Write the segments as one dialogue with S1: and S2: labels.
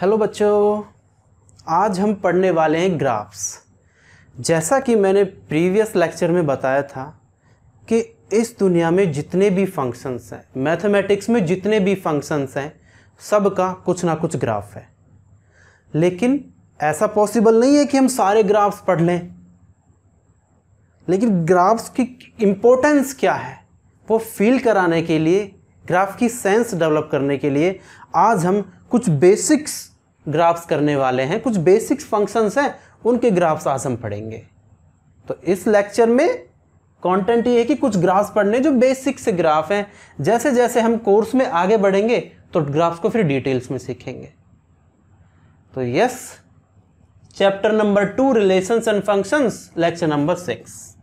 S1: Hello बच्चों, आज हम पढ़ने वाले हैं ग्राफ्स। जैसा कि मैंने प्रीवियस लेक्चर में बताया था कि इस दुनिया में जितने भी फंक्शंस हैं, मैथमेटिक्स में जितने भी फंक्शंस हैं, सबका कुछ ना कुछ ग्राफ है। लेकिन ऐसा पॉसिबल नहीं है कि हम सारे ग्राफ्स पढ़ लें। लेकिन ग्राफ्स की इम्पोर्टेंस क्या है वो फील कराने के लिए, ग्राफ की सेंस डेवलप करने के लिए आज हम कुछ बेसिक्स ग्राफ्स करने वाले हैं। कुछ बेसिक्स फंक्शंस हैं, उनके ग्राफ्स आज हम पढ़ेंगे। तो इस लेक्चर में कंटेंट ये है कि कुछ ग्राफ्स पढ़ने जो बेसिक से ग्राफ हैं। जैसे जैसे हम कोर्स में आगे बढ़ेंगे तो ग्राफ्स को फिर डिटेल्स में सीखेंगे। तो yes, chapter number 2 relations and functions, lecture number 6,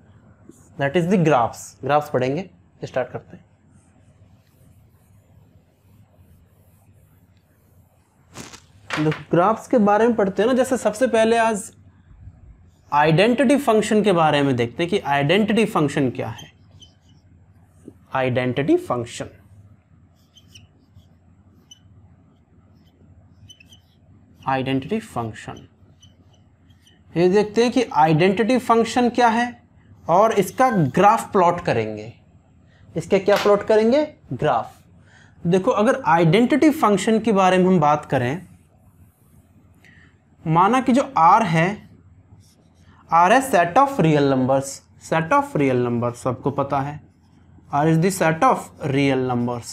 S1: that is the graphs. Graphs पढ़ेंगे, स्टार्ट करते हैं। ग्राफ्स के बारे में पढ़ते हैं ना, जैसे सबसे पहले आज आइडेंटिटी फंक्शन के बारे में देखते हैं कि आइडेंटिटी फंक्शन क्या है। आइडेंटिटी फंक्शन, आइडेंटिटी फंक्शन, ये देखते हैं कि आइडेंटिटी फंक्शन क्या है और इसका ग्राफ प्लॉट करेंगे। इसके क्या प्लॉट करेंगे? ग्राफ। देखो, अगर आइडेंटिटी फंक्शन के बारे में हम बात करें, माना कि जो R है, R है set of real numbers. Set of real numbers सबको पता है, R is the set of real numbers.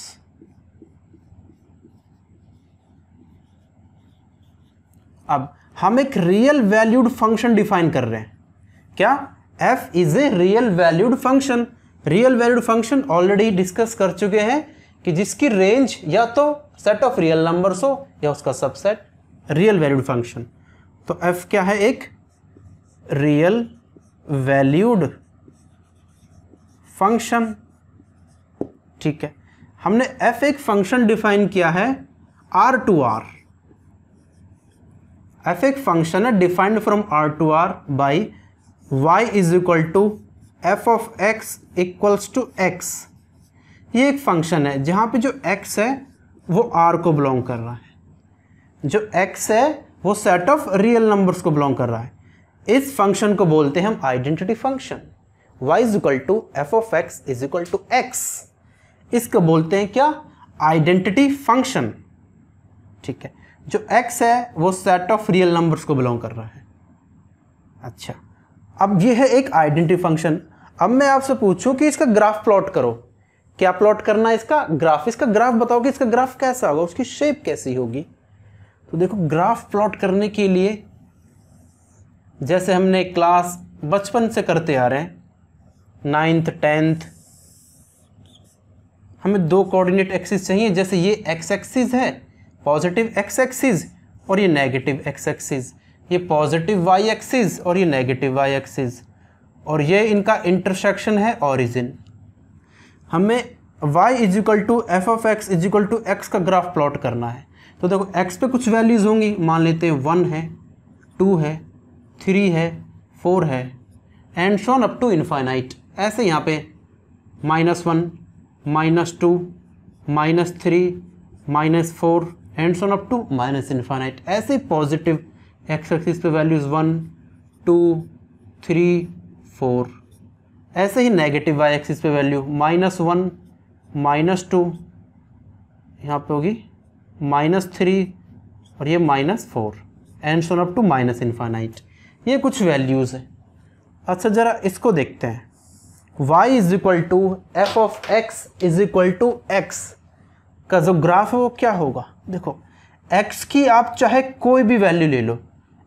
S1: अब हम एक रियल वैल्यूड फंक्शन डिफाइन कर रहे हैं। क्या? f is a real valued function. Real valued function already discuss कर चुके हैं कि जिसकी रेंज या तो सेट ऑफ रियल नंबर्स हो या उसका सबसेट, रियल वैल्यूड फंक्शन। तो f क्या है? एक रियल वैल्यूड फंक्शन। ठीक है, हमने f एक फंक्शन डिफाइन किया है R टू R। f एक फंक्शन है defined from R to R by y is equal to f of x equals to x। ये एक फंक्शन है जहाँ पे जो x है वो R को बिलोंग कर रहा है, जो x है वो सेट ऑफ रियल नंबर्स को बिलोंग कर रहा है। इस फंक्शन को बोलते हैं हम identity function. y is equal to f of x is equal to x, इसको बोलते हैं क्या? Identity function. ठीक है, जो x है वो सेट ऑफ रियल नंबर्स को बिलोंग कर रहा है। अच्छा, अब ये है एक आइडेंटिटी फंक्शन। अब मैं आपसे पूछूं कि इसका ग्राफ प्लॉट करो। क्या प्लॉट करना है? इसका ग्राफ। इसका ग्राफ बताओ कि इसका ग्राफ कैसा होगा, उसकी शेप कैसी होगी। तो देखो, ग्राफ प्लॉट करने के लिए जैसे हमने क्लास बचपन से करते आ रहे हैं, 9th 10th, हमें दो कोऑर्डिनेट एक्सिस चाहिए। जैसे ये एक्स एक्सिस है, पॉजिटिव एक्स एक्सिस, और ये नेगेटिव एक्स एक्सिस। ये पॉजिटिव वाई एक्सिस और ये नेगेटिव वाई एक्सिस, और ये इनका इंटरसेक्शन है ओरिजिन। हमें y is equal to f of x is equal to x का ग्राफ प्लॉट करना है। तो देखो, x पे कुछ वैल्यूज़ होंगी, मान लेते हैं 1 है, 2 है, 3 है, 4 है, and so on up to infinite. ऐसे यहाँ पे -1, -2, -3, -4 and so on up to minus infinite. ऐसे पॉजिटिव एक्स एक्सिस पे वैल्यूज़ 1, 2, 3, 4। ऐसे ही नेगेटिव वाई एक्सिस पे वैल्यू -1, -2, यहाँ पे होगी -3 और ये -4 and so on up to minus infinite. ये कुछ वैल्यूज़ हैं। अच्छा, ज़रा इसको देखते हैं। y is equal to f of x is equal to x का जो ग्राफ है वो क्या होगा? देखो, x की आप चाहे कोई भी वैल्यू ले लो,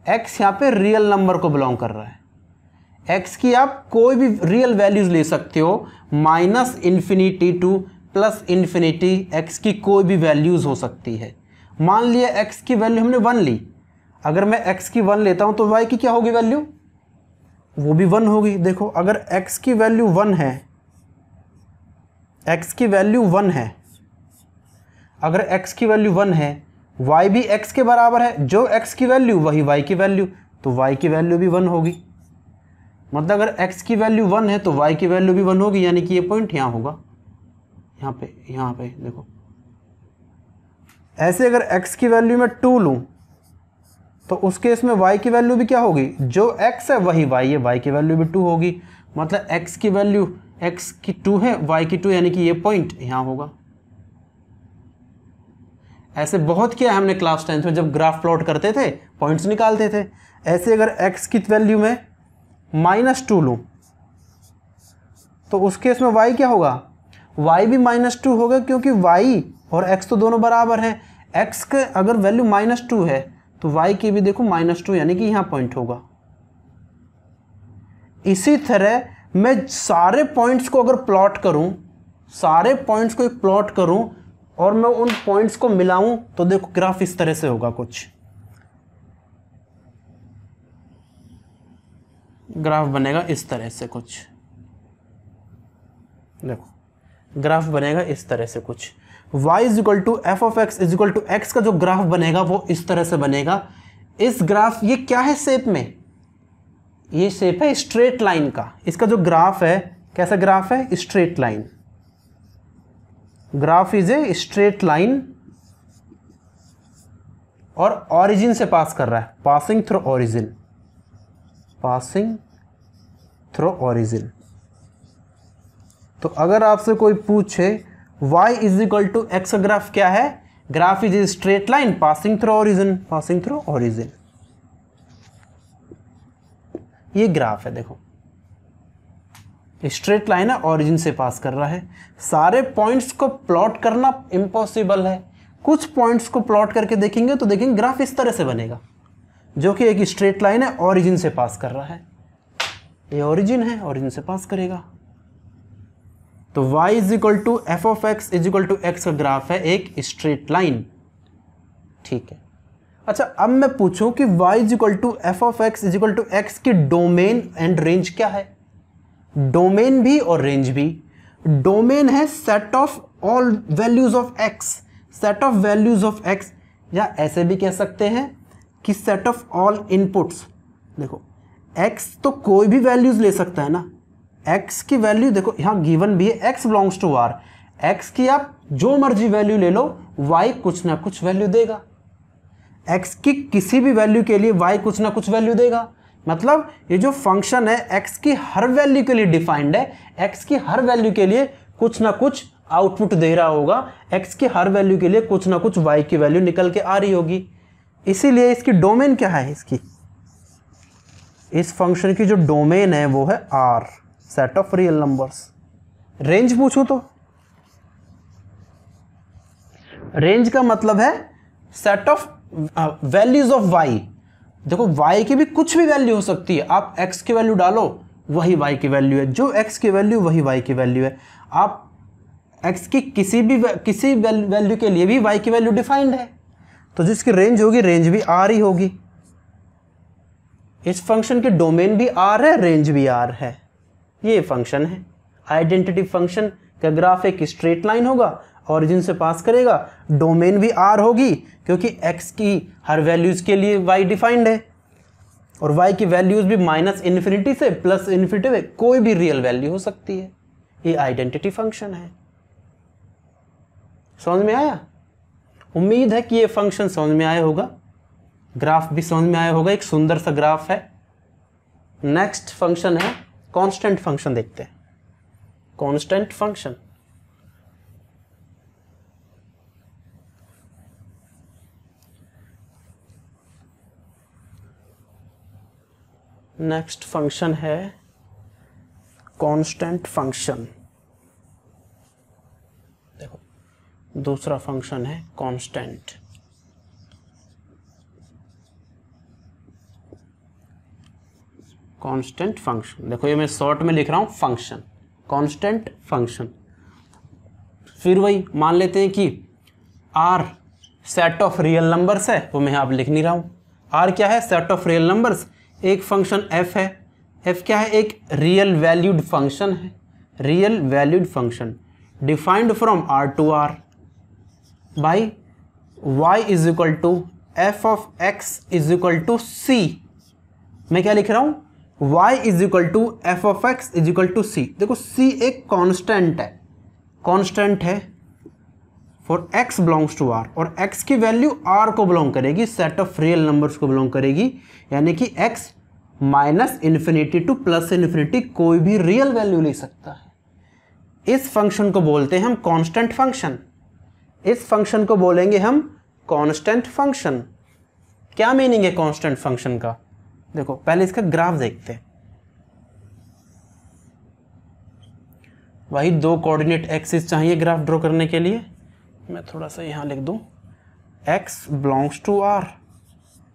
S1: x यहाँ पे रियल नंबर को बिलोंग कर रहा है। x की आप कोई भी रियल वैल्यूज़ ले सकते हो, -∞ टू +∞, x की कोई भी वैल्यूज़ हो सकती है। मान लिया x की वैल्यू हमने 1 ली। अगर मैं x की 1 लेता हूँ तो y की क्या होगी वैल्यू? वो भी 1 होगी। देखो, अगर x की वैल्यू 1 है, x की वैल्यू 1 है, अगर x की वैल्यू 1 है, y भी x के बराबर है, जो x की वैल्यू वही y की वैल्यू, तो y की वैल्यू भी 1 होगी। मतलब अगर x की वैल्यू 1 है तो y की वैल्यू भी 1 होगी, यानी कि ये पॉइंट यहाँ होगा, यहाँ पे देखो। ऐसे अगर x की वैल्यू मैं 2 लूँ तो उस केस में y की वैल्यू भी क्या होगी, जो x है वही y है, y की वैल्यू भी 2 होगी। मतलब x की वैल्यू x की 2 है, y की 2, यानी कि ये पॉइंट यहाँ होगा। ऐसे बहुत किया है हमने क्लास 10 में, जब ग्राफ प्लॉट करते थे पॉइंट्स निकालते थे। ऐसे अगर x की वैल्यू में -2 लूँ तो उस केस में y क्या होगा, y भी -2 होगा, क्योंकि y और x तो दोनों बराबर हैं। x के अगर वैल्यू -2 है तो y की भी देखो -2, यानी कि यहाँ पॉइंट होगा। इसी तरह मैं सारे पॉइंट्स को अगर प्लॉट करूं, सारे पॉइंट्स को एक प्लॉट करूं और मैं उन पॉइंट्स को मिलाऊं तो देखो ग्राफ इस तरह से होगा। कुछ ग्राफ बनेगा इस तरह से, कुछ देखो ग्राफ बनेगा इस तरह से कुछ। y is equal to f of x is equal to x का जो ग्राफ बनेगा वो इस तरह से बनेगा। इस ग्राफ, ये क्या है शेप में, ये शेप है स्ट्रेट लाइन का। इसका जो ग्राफ है कैसा ग्राफ है, straight line. Graph is a straight line और ऑरिजिन से पास कर रहा है, passing through origin, passing through origin. तो अगर आपसे कोई पूछे y is equal to x का ग्राफ क्या है, graph is a straight line passing through origin, passing through origin. ये ग्राफ है, देखो स्ट्रेट लाइन है, ऑरिजिन से पास कर रहा है। सारे पॉइंट्स को प्लॉट करना इम्पॉसिबल है। कुछ पॉइंट्स को प्लॉट करके देखेंगे तो देखेंगे ग्राफ इस तरह से बनेगा, जो कि एक स्ट्रेट लाइन है, ऑरिजिन से पास कर रहा है। ये ऑरिजिन है, ऑरिजिन से पास करेगा। तो y is equal to f of x is equal to x का ग्राफ है एक स्ट्रेट लाइन, ठीक है। अच्छा, अब मैं पूछूं कि y is equal to f of x is equal to x की डोमेन एंड रेंज क्या है। डोमेन भी और रेंज भी। डोमेन है set of all values of x, set of values of x, या ऐसे भी कह सकते हैं कि सेट ऑफ ऑल इनपुट्स। देखो x तो कोई भी वैल्यूज ले सकता है ना, x की वैल्यू देखो यहाँ गिवन भी है, x belongs to r, x की आप जो मर्जी वैल्यू ले लो, y कुछ ना कुछ वैल्यू देगा। x की किसी भी वैल्यू के लिए y कुछ ना कुछ वैल्यू देगा। मतलब ये जो फंक्शन है x की हर वैल्यू के लिए डिफाइंड है, x की हर वैल्यू के लिए कुछ ना कुछ आउटपुट दे रहा होगा, x की हर वैल्यू के लिए कुछ ना कुछ y की वैल्यू निकल के आ रही होगी। इसीलिए इसकी डोमेन क्या है, इसकी इस फंक्शन की जो डोमेन है वो है r, set of real numbers. Range पूछूं तो रेंज का मतलब है set of values of y। देखो y की भी कुछ भी वैल्यू हो सकती है, आप x की वैल्यू डालो वही y की वैल्यू है, जो x की वैल्यू वही y की वैल्यू है। आप x की किसी वैल्यू के लिए भी y की वैल्यू डिफाइंड है, तो जिसकी रेंज होगी रेंज भी r ही होगी। इस फंक्शन की डोमेन भी r है, रेंज भी r है। ये फंक्शन है आइडेंटिटी फंक्शन का ग्राफ एक स्ट्रेट लाइन होगा, ऑरिजिन से पास करेगा, डोमेन भी r होगी क्योंकि x की हर वैल्यूज के लिए y डिफाइंड है, और y की वैल्यूज भी -∞ से +∞ में कोई भी रियल वैल्यू हो सकती है। ये आइडेंटिटी फंक्शन है। समझ में आया? उम्मीद है कि ये फंक्शन समझ में आया होगा, ग्राफ भी समझ में आया होगा। एक सुंदर सा ग्राफ है। नेक्स्ट फंक्शन है कांस्टेंट फंक्शन। देखते हैं कांस्टेंट फंक्शन। नेक्स्ट फंक्शन है कांस्टेंट फंक्शन। देखो दूसरा फंक्शन है कांस्टेंट। कांस्टेंट फंक्शन, देखो ये मैं शॉर्ट में लिख रहा हूं फंक्शन, कांस्टेंट फंक्शन। फिर वही मान लेते हैं कि r set of real numbers है, वो मैं आप लिख नहीं रहा हूं। r क्या है? Set of real numbers. एक फंक्शन f है, f क्या है? एक रियल वैल्यूड फंक्शन है, real valued function defined from r to r by y is equal to f of x is equal to c। मैं क्या लिख रहा हूं? y is equal to f of x is equal to c। देखो c एक constant है, constant है for x belongs to r, और x की वैल्यू r को बिलोंग करेगी, सेट ऑफ रियल नंबर्स को बिलोंग करेगी, यानी कि x minus infinity two plus infinity कोई भी रियल वैल्यू ले सकता है। इस फंक्शन को बोलते हैं हम कांस्टेंट फंक्शन। इस फंक्शन को बोलेंगे हम कांस्टेंट फंक्शन। क्या मीनिंग है कांस्टेंट फंक्शन का? देखो पहले इसका ग्राफ देखते हैं। वही दो कोऑर्डिनेट एक्सिस चाहिए ग्राफ ड्रॉ करने के लिए। मैं थोड़ा सा यहाँ लिख दूँ x बिलोंग्स टू r,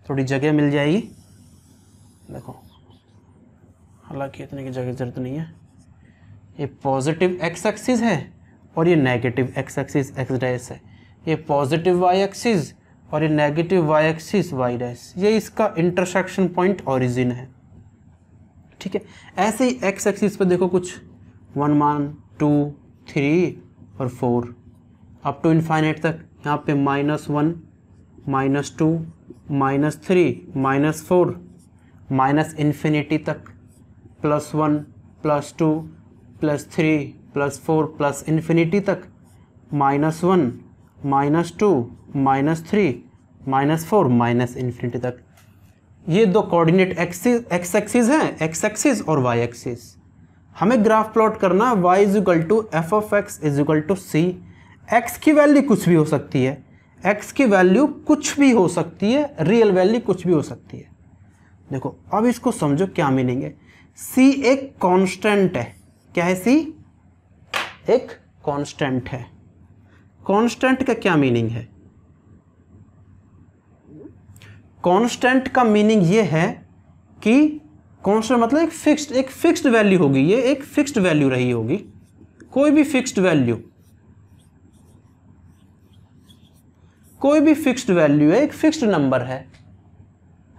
S1: थोड़ी जगह मिल जाएगी। देखो हालांकि इतने की जगह जरूरत नहीं है। ये पॉजिटिव x एक्सिस है और ये negative x axis x dash है। ये पॉजिटिव y एक्सिस और ये negative y axis y dash. ये इसका इंटरसेक्शन पॉइंट ओरिजिन है, ठीक है। ऐसे ही x एक्सिस पे देखो कुछ 1 1 2 3 और 4 अप टू इनफाइनाइट तक। यहाँ पे -1 -2 -3 -4 माइनस इन्फिनिटी तक, +1 +2 +3 +4 प्लस इन्फिनिटी तक, -1 -2 -3 -4 माइनस इन्फिनिटी तक। ये दो कोऑर्डिनेट एक्सिस x एक्सिस हैं, x एक्सिस और y एक्सिस। हमें ग्राफ प्लॉट करना y f(x) c। x की वैल्यू कुछ भी हो सकती है, x की वैल्यू कुछ भी हो सकती है, रियल वैल्यू कुछ भी हो सकती है। देखो अब इसको समझो क्या मीनिंग है। c एक कांस्टेंट है। क्या है? c एक कांस्टेंट है। कांस्टेंट का क्या मीनिंग है? कांस्टेंट का मीनिंग ये है कि कांस्टेंट मतलब एक फिक्स्ड वैल्यू होगी। ये एक फिक्स्ड वैल्यू रही होगी, कोई भी फिक्स्ड वैल्यू, कोई भी फिक्स्ड वैल्यू है, एक फिक्स्ड नंबर है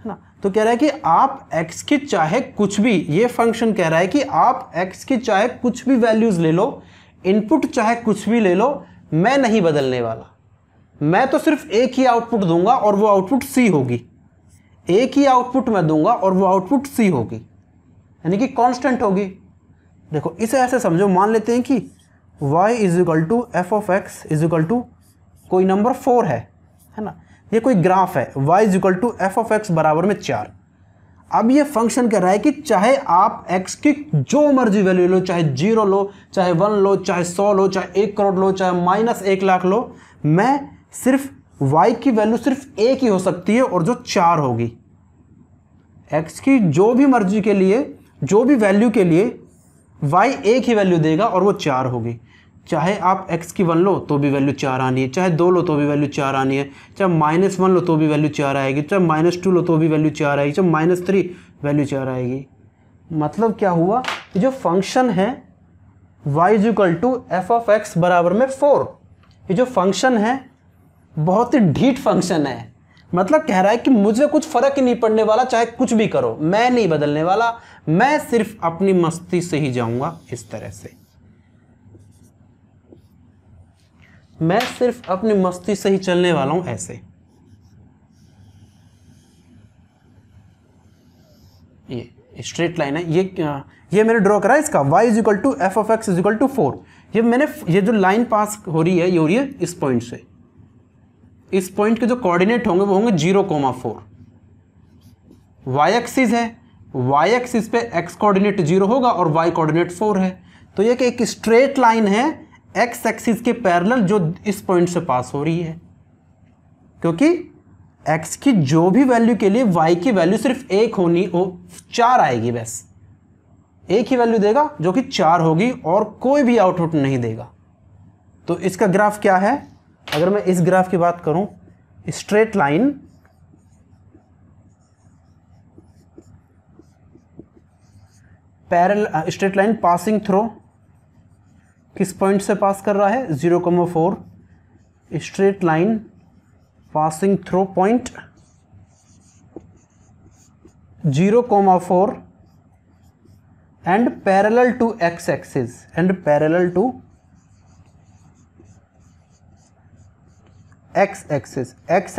S1: ना। तो कह रहा है कि आप x की चाहे कुछ भी, ये फंक्शन कह रहा है कि आप x की चाहे कुछ भी वैल्यूज ले लो, इनपुट चाहे कुछ भी ले लो, मैं नहीं बदलने वाला। मैं तो सिर्फ एक ही आउटपुट दूंगा और वो आउटपुट c होगी। एक ही आउटपुट मैं दूंगा और वो आउटपुट c होगी, यानी कि कांस्टेंट होगी। देखो इसे ऐसे समझो, मान लेते हैं कि y f(x) कोई नंबर 4 है ना। ये कोई ग्राफ है, y f(x) बराबर में 4। अब ये फंक्शन कह रहा है कि चाहे आप x की जो मर्जी वैल्यू लो, चाहे 0 लो, चाहे 1 लो, चाहे 100 लो, चाहे 1 करोड़ लो, चाहे -1 लाख लो, मैं सिर्फ y की वैल्यू सिर्फ एक ही हो सकती है और जो 4 होगी। x की जो भी मर्जी के लिए, जो भी वैल्यू के लिए y एक ही वैल्यू देगा और वो 4 होगी। चाहे आप x की 1 लो तो भी वैल्यू 4 आनी है, चाहे 2 लो तो भी वैल्यू 4 आनी है, चाहे -1 लो तो भी वैल्यू 4 आएगी, चाहे -2 लो तो भी वैल्यू 4 आएगी, चाहे -3 वैल्यू 4 आएगी। मतलब क्या हुआ? जो फंक्शन है y f(x) बराबर में 4, ये जो फंक्शन है बहुत ही ढीठ फंक्शन है। मतलब कह रहा है कि मुझे कुछ फर्क ही नहीं पड़ने वाला, चाहे कुछ भी करो, मैं नहीं बदलने वाला, मैं सिर्फ अपनी मस्ती से ही जाऊंगा। इस तरह से मैं सिर्फ अपनी मस्ती से ही चलने वाला हूं। ऐसे ये स्ट्रेट लाइन है, ये मैंने ड्रॉ करा है इसका y f(x) 4। ये जो लाइन पास हो रही है, ये हो रही है इस पॉइंट से। इस पॉइंट के जो कोऑर्डिनेट होंगे वो होंगे 0,4। y एक्सिस है, y एक्सिस पे x कोऑर्डिनेट 0 होगा और y कोऑर्डिनेट 4 है। तो ये एक स्ट्रेट लाइन है x एक्सिस के पैरेलल जो इस पॉइंट से पास हो रही है, क्योंकि x की जो भी वैल्यू के लिए y की वैल्यू सिर्फ एक होनी हो, 4 आएगी, बस एक ही वैल्यू देगा जो कि 4 होगी और कोई भी आउटपुट नहीं देगा। तो इसका ग्राफ क्या है? अगर मैं इस ग्राफ की बात करूं, straight line parallel, straight line passing through किस पॉइंट से पास कर रहा है? 0,4। Straight line passing through point 0,4 and parallel to x axis and parallel to x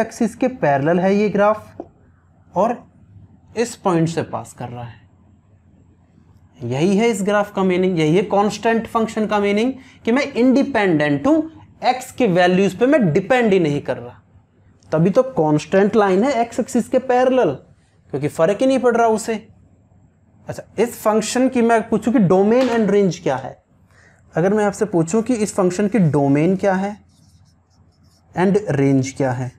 S1: axis के पैरेलल है ये ग्राफ और इस पॉइंट से पास कर रहा है। यही है इस ग्राफ का मीनिंग, यही है कांस्टेंट फंक्शन का मीनिंग कि मैं इंडिपेंडेंट हूं एक्स के वैल्यूज पे मैं डिपेंड ही नहीं कर रहा, तभी तो कांस्टेंट लाइन है एक्स एक्सिस के पैरेलल, क्योंकि फर्क ही नहीं पड़ रहा उसे। अच्छा, इस फंक्शन की मैं पूछूं कि डोमेन एंड रेंज क्या है, अगर मैं आपसे पूछूं कि इस फंक्शन की डोमेन क्या है एंड रेंज क्या है,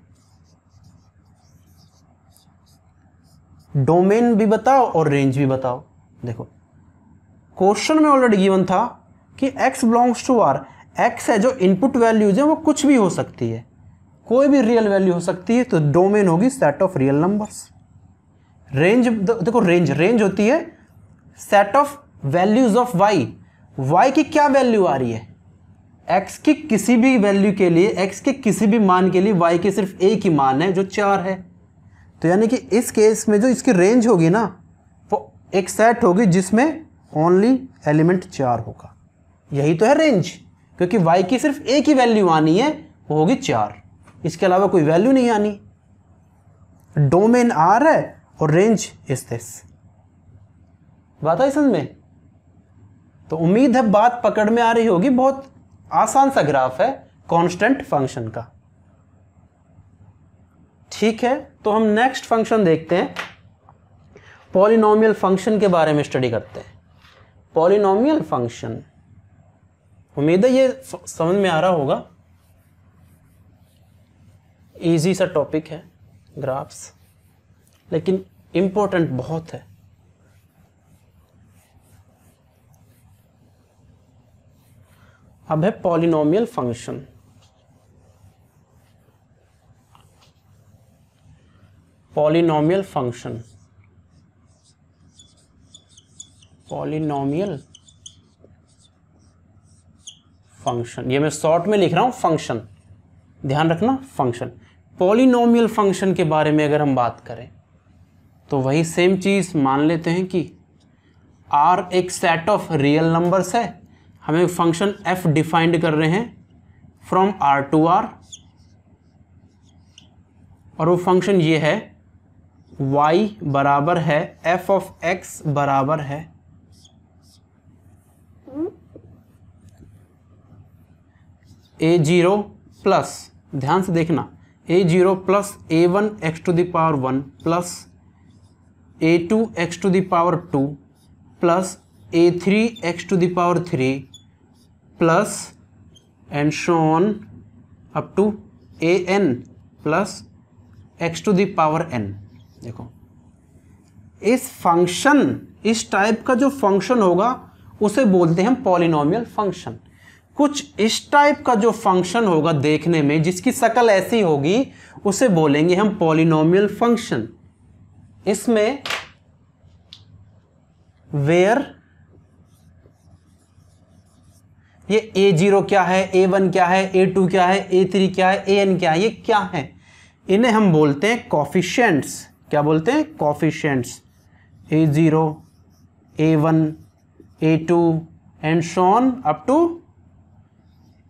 S1: डोमेन भी बताओ और रेंज भी बताओ। देखो क्वेश्चन में ऑलरेडी गिवन था कि x belongs to R, x है जो इनपुट वैल्यूज है वो कुछ भी हो सकती है, कोई भी रियल वैल्यू हो सकती है, तो डोमेन होगी set of real numbers. Range देखो, रेंज होती है set of values of y की क्या वैल्यू आ रही है, x की किसी भी वैल्यू के लिए, x के किसी भी मान के लिए y की सिर्फ एक ही मान है जो 4 है। तो यानी कि इस केस में जो इसकी रेंज होगी ना, वो एक सेट होगी जिसमें ओनली एलिमेंट 4 होगा, यही तो है रेंज, क्योंकि y की सिर्फ एक ही वैल्यू आनी है, वो होगी 4, इसके अलावा कोई वैल्यू नहीं आनी। डोमेन R है और रेंज इज दिस। बात आई समझ में? तो उम्मीद है बात पकड़ में आ रही होगी, बहुत आसान सा ग्राफ है कांस्टेंट फंक्शन का। ठीक है, तो हम नेक्स्ट फंक्शन देखते हैं, पॉलिनोमियल फंक्शन के बारे में स्टडी करते हैं। पॉलिनोमियल फंक्शन, उम्मीद है ये समझ में आ रहा होगा, इजी सा टॉपिक है ग्राफ्स, लेकिन इंपॉर्टेंट बहुत है। अब है polynomial function. Polynomial function, polynomial function, ये मैं शॉर्ट में लिख रहा हूं फंक्शन, ध्यान रखना फंक्शन। पॉलिनोमियल फंक्शन के बारे में अगर हम बात करें तो वही सेम चीज मान लेते हैं कि R एक सेट ऑफ रियल नंबर्स है, हमें फंक्शन f डिफाइंड कर रहे हैं फ्रॉम R टू R, और वो फंक्शन ये है y बराबर है f ऑफ x बराबर है a0 प्लस, ध्यान से देखना, a0 plus a1 x to the power 1 plus a2 x to the power 2 plus a3 x to the power 3 plus and so on up to an plus x to the power n। देखो इस function, इस type का जो function होगा उसे बोलते हैं हम पॉलिनोमियल फंक्शन। कुछ इस टाइप का जो फंक्शन होगा देखने में, जिसकी शक्ल ऐसी होगी, उसे बोलेंगे हम पॉलिनोमियल फंक्शन। इसमें वेयर ये a0 क्या है, a1 क्या है, a2 क्या है, a3 क्या है, an क्या है, ये क्या है, इन्हें हम बोलते हैं कोफिशिएंट्स। क्या बोलते हैं? Coefficients. a0, a1, a2 and so on up to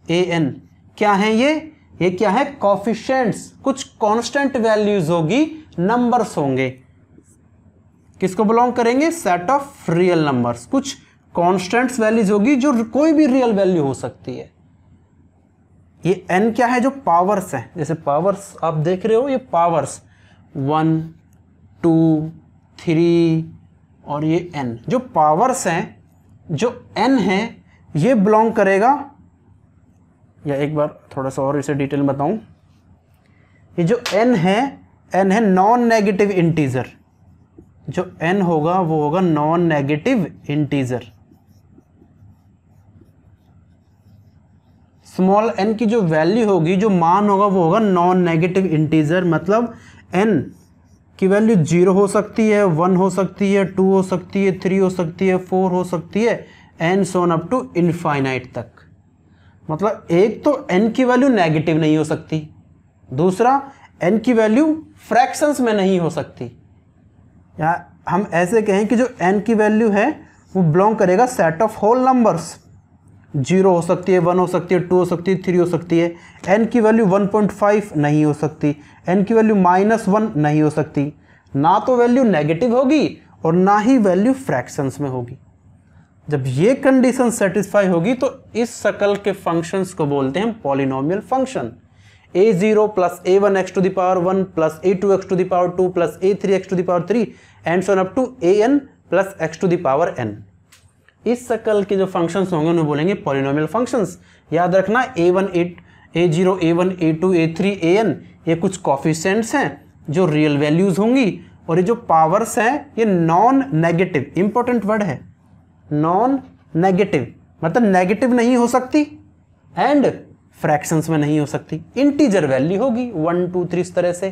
S1: an। क्या है ये क्या है? कोफिशिएंट्स। कुछ कांस्टेंट वैल्यूज होगी, नंबर्स होंगे, किसको बिलोंग करेंगे? Set of real numbers. कुछ कांस्टेंट्स वैल्यूज होगी जो कोई भी रियल वैल्यू हो सकती है। ये n क्या है? जो पावर्स हैं, जैसे पावर्स आप देख रहे हो, ये पावर्स 1, 2, 3 और ये n, जो पावर्स हैं, जो n है, ये बिलोंग करेगा, या एक बार थोड़ा सा और इसे डिटेल में बताऊं, ये जो n है नॉन नेगेटिव इंटीजर। जो n होगा वो होगा non negative integer. Small n की जो वैल्यू होगी, जो मान होगा, वो होगा नॉन नेगेटिव इंटीजर। मतलब n की वैल्यू 0 हो सकती है, 1 हो सकती है, 2 हो सकती है, 3 हो सकती है, 4 हो सकती है, and so on up to infinite तक। मतलब एक तो n की वैल्यू नेगेटिव नहीं हो सकती, दूसरा n की वैल्यू फ्रैक्शंस में नहीं हो सकती। या हम ऐसे कहें कि जो n की वैल्यू है वो बिलोंग करेगा सेट ऑफ होल नंबर्स। 0 हो सकती है, 1 हो सकती है, 2 हो सकती है, 3 हो सकती है। n की वैल्यू 1.5 नहीं हो सकती, n की वैल्यू -1 नहीं हो सकती। ना तो वैल्यू नेगेटिव होगी और ना ही वैल्यू फ्रैक्शंस में होगी। जब ये कंडीशन सेटिस्फाई होगी तो इस शकल के फंक्शंस को बोलते हैं polynomial function. a0 plus a1 x to the power 1 plus a2 x to the power 2 plus a3 x to the power 3 and so on up to an plus x to the power n। इस शकल के जो functions होंगे उन्हें बोलेंगे polynomial functions. याद रखना a1 a0 a1 a2 a3 an ये कुछ कोफिशिएंट्स हैं जो रियल वैल्यूज होंगी, और ये जो पावर्स हैं ये नॉन नेगेटिव, इंपॉर्टेंट वर्ड है नॉन नेगेटिव, मतलब नेगेटिव नहीं हो सकती एंड फ्रैक्शंस में नहीं हो सकती। इंटीजर वैल्यू होगी 1 2 3 इस तरह से,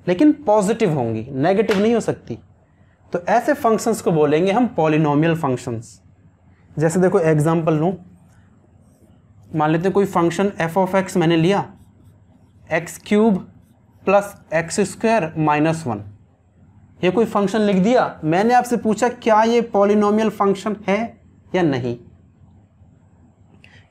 S1: लेकिन पॉजिटिव होंगी, नेगेटिव नहीं हो सकती। तो ऐसे फंक्शंस को बोलेंगे हम पॉलिनोमियल फंक्शंस। जैसे देखो एग्जांपल लूँ, मान लेते हैं कोई फंक्शन एफ ऑफ एक्स मैंने लिया, x cube plus x square minus 1, ये कोई फंक्शन लिख दिया। मैंने आपसे पूछा क्या ये पॉलिनोमियल फंक्शन है या नहीं,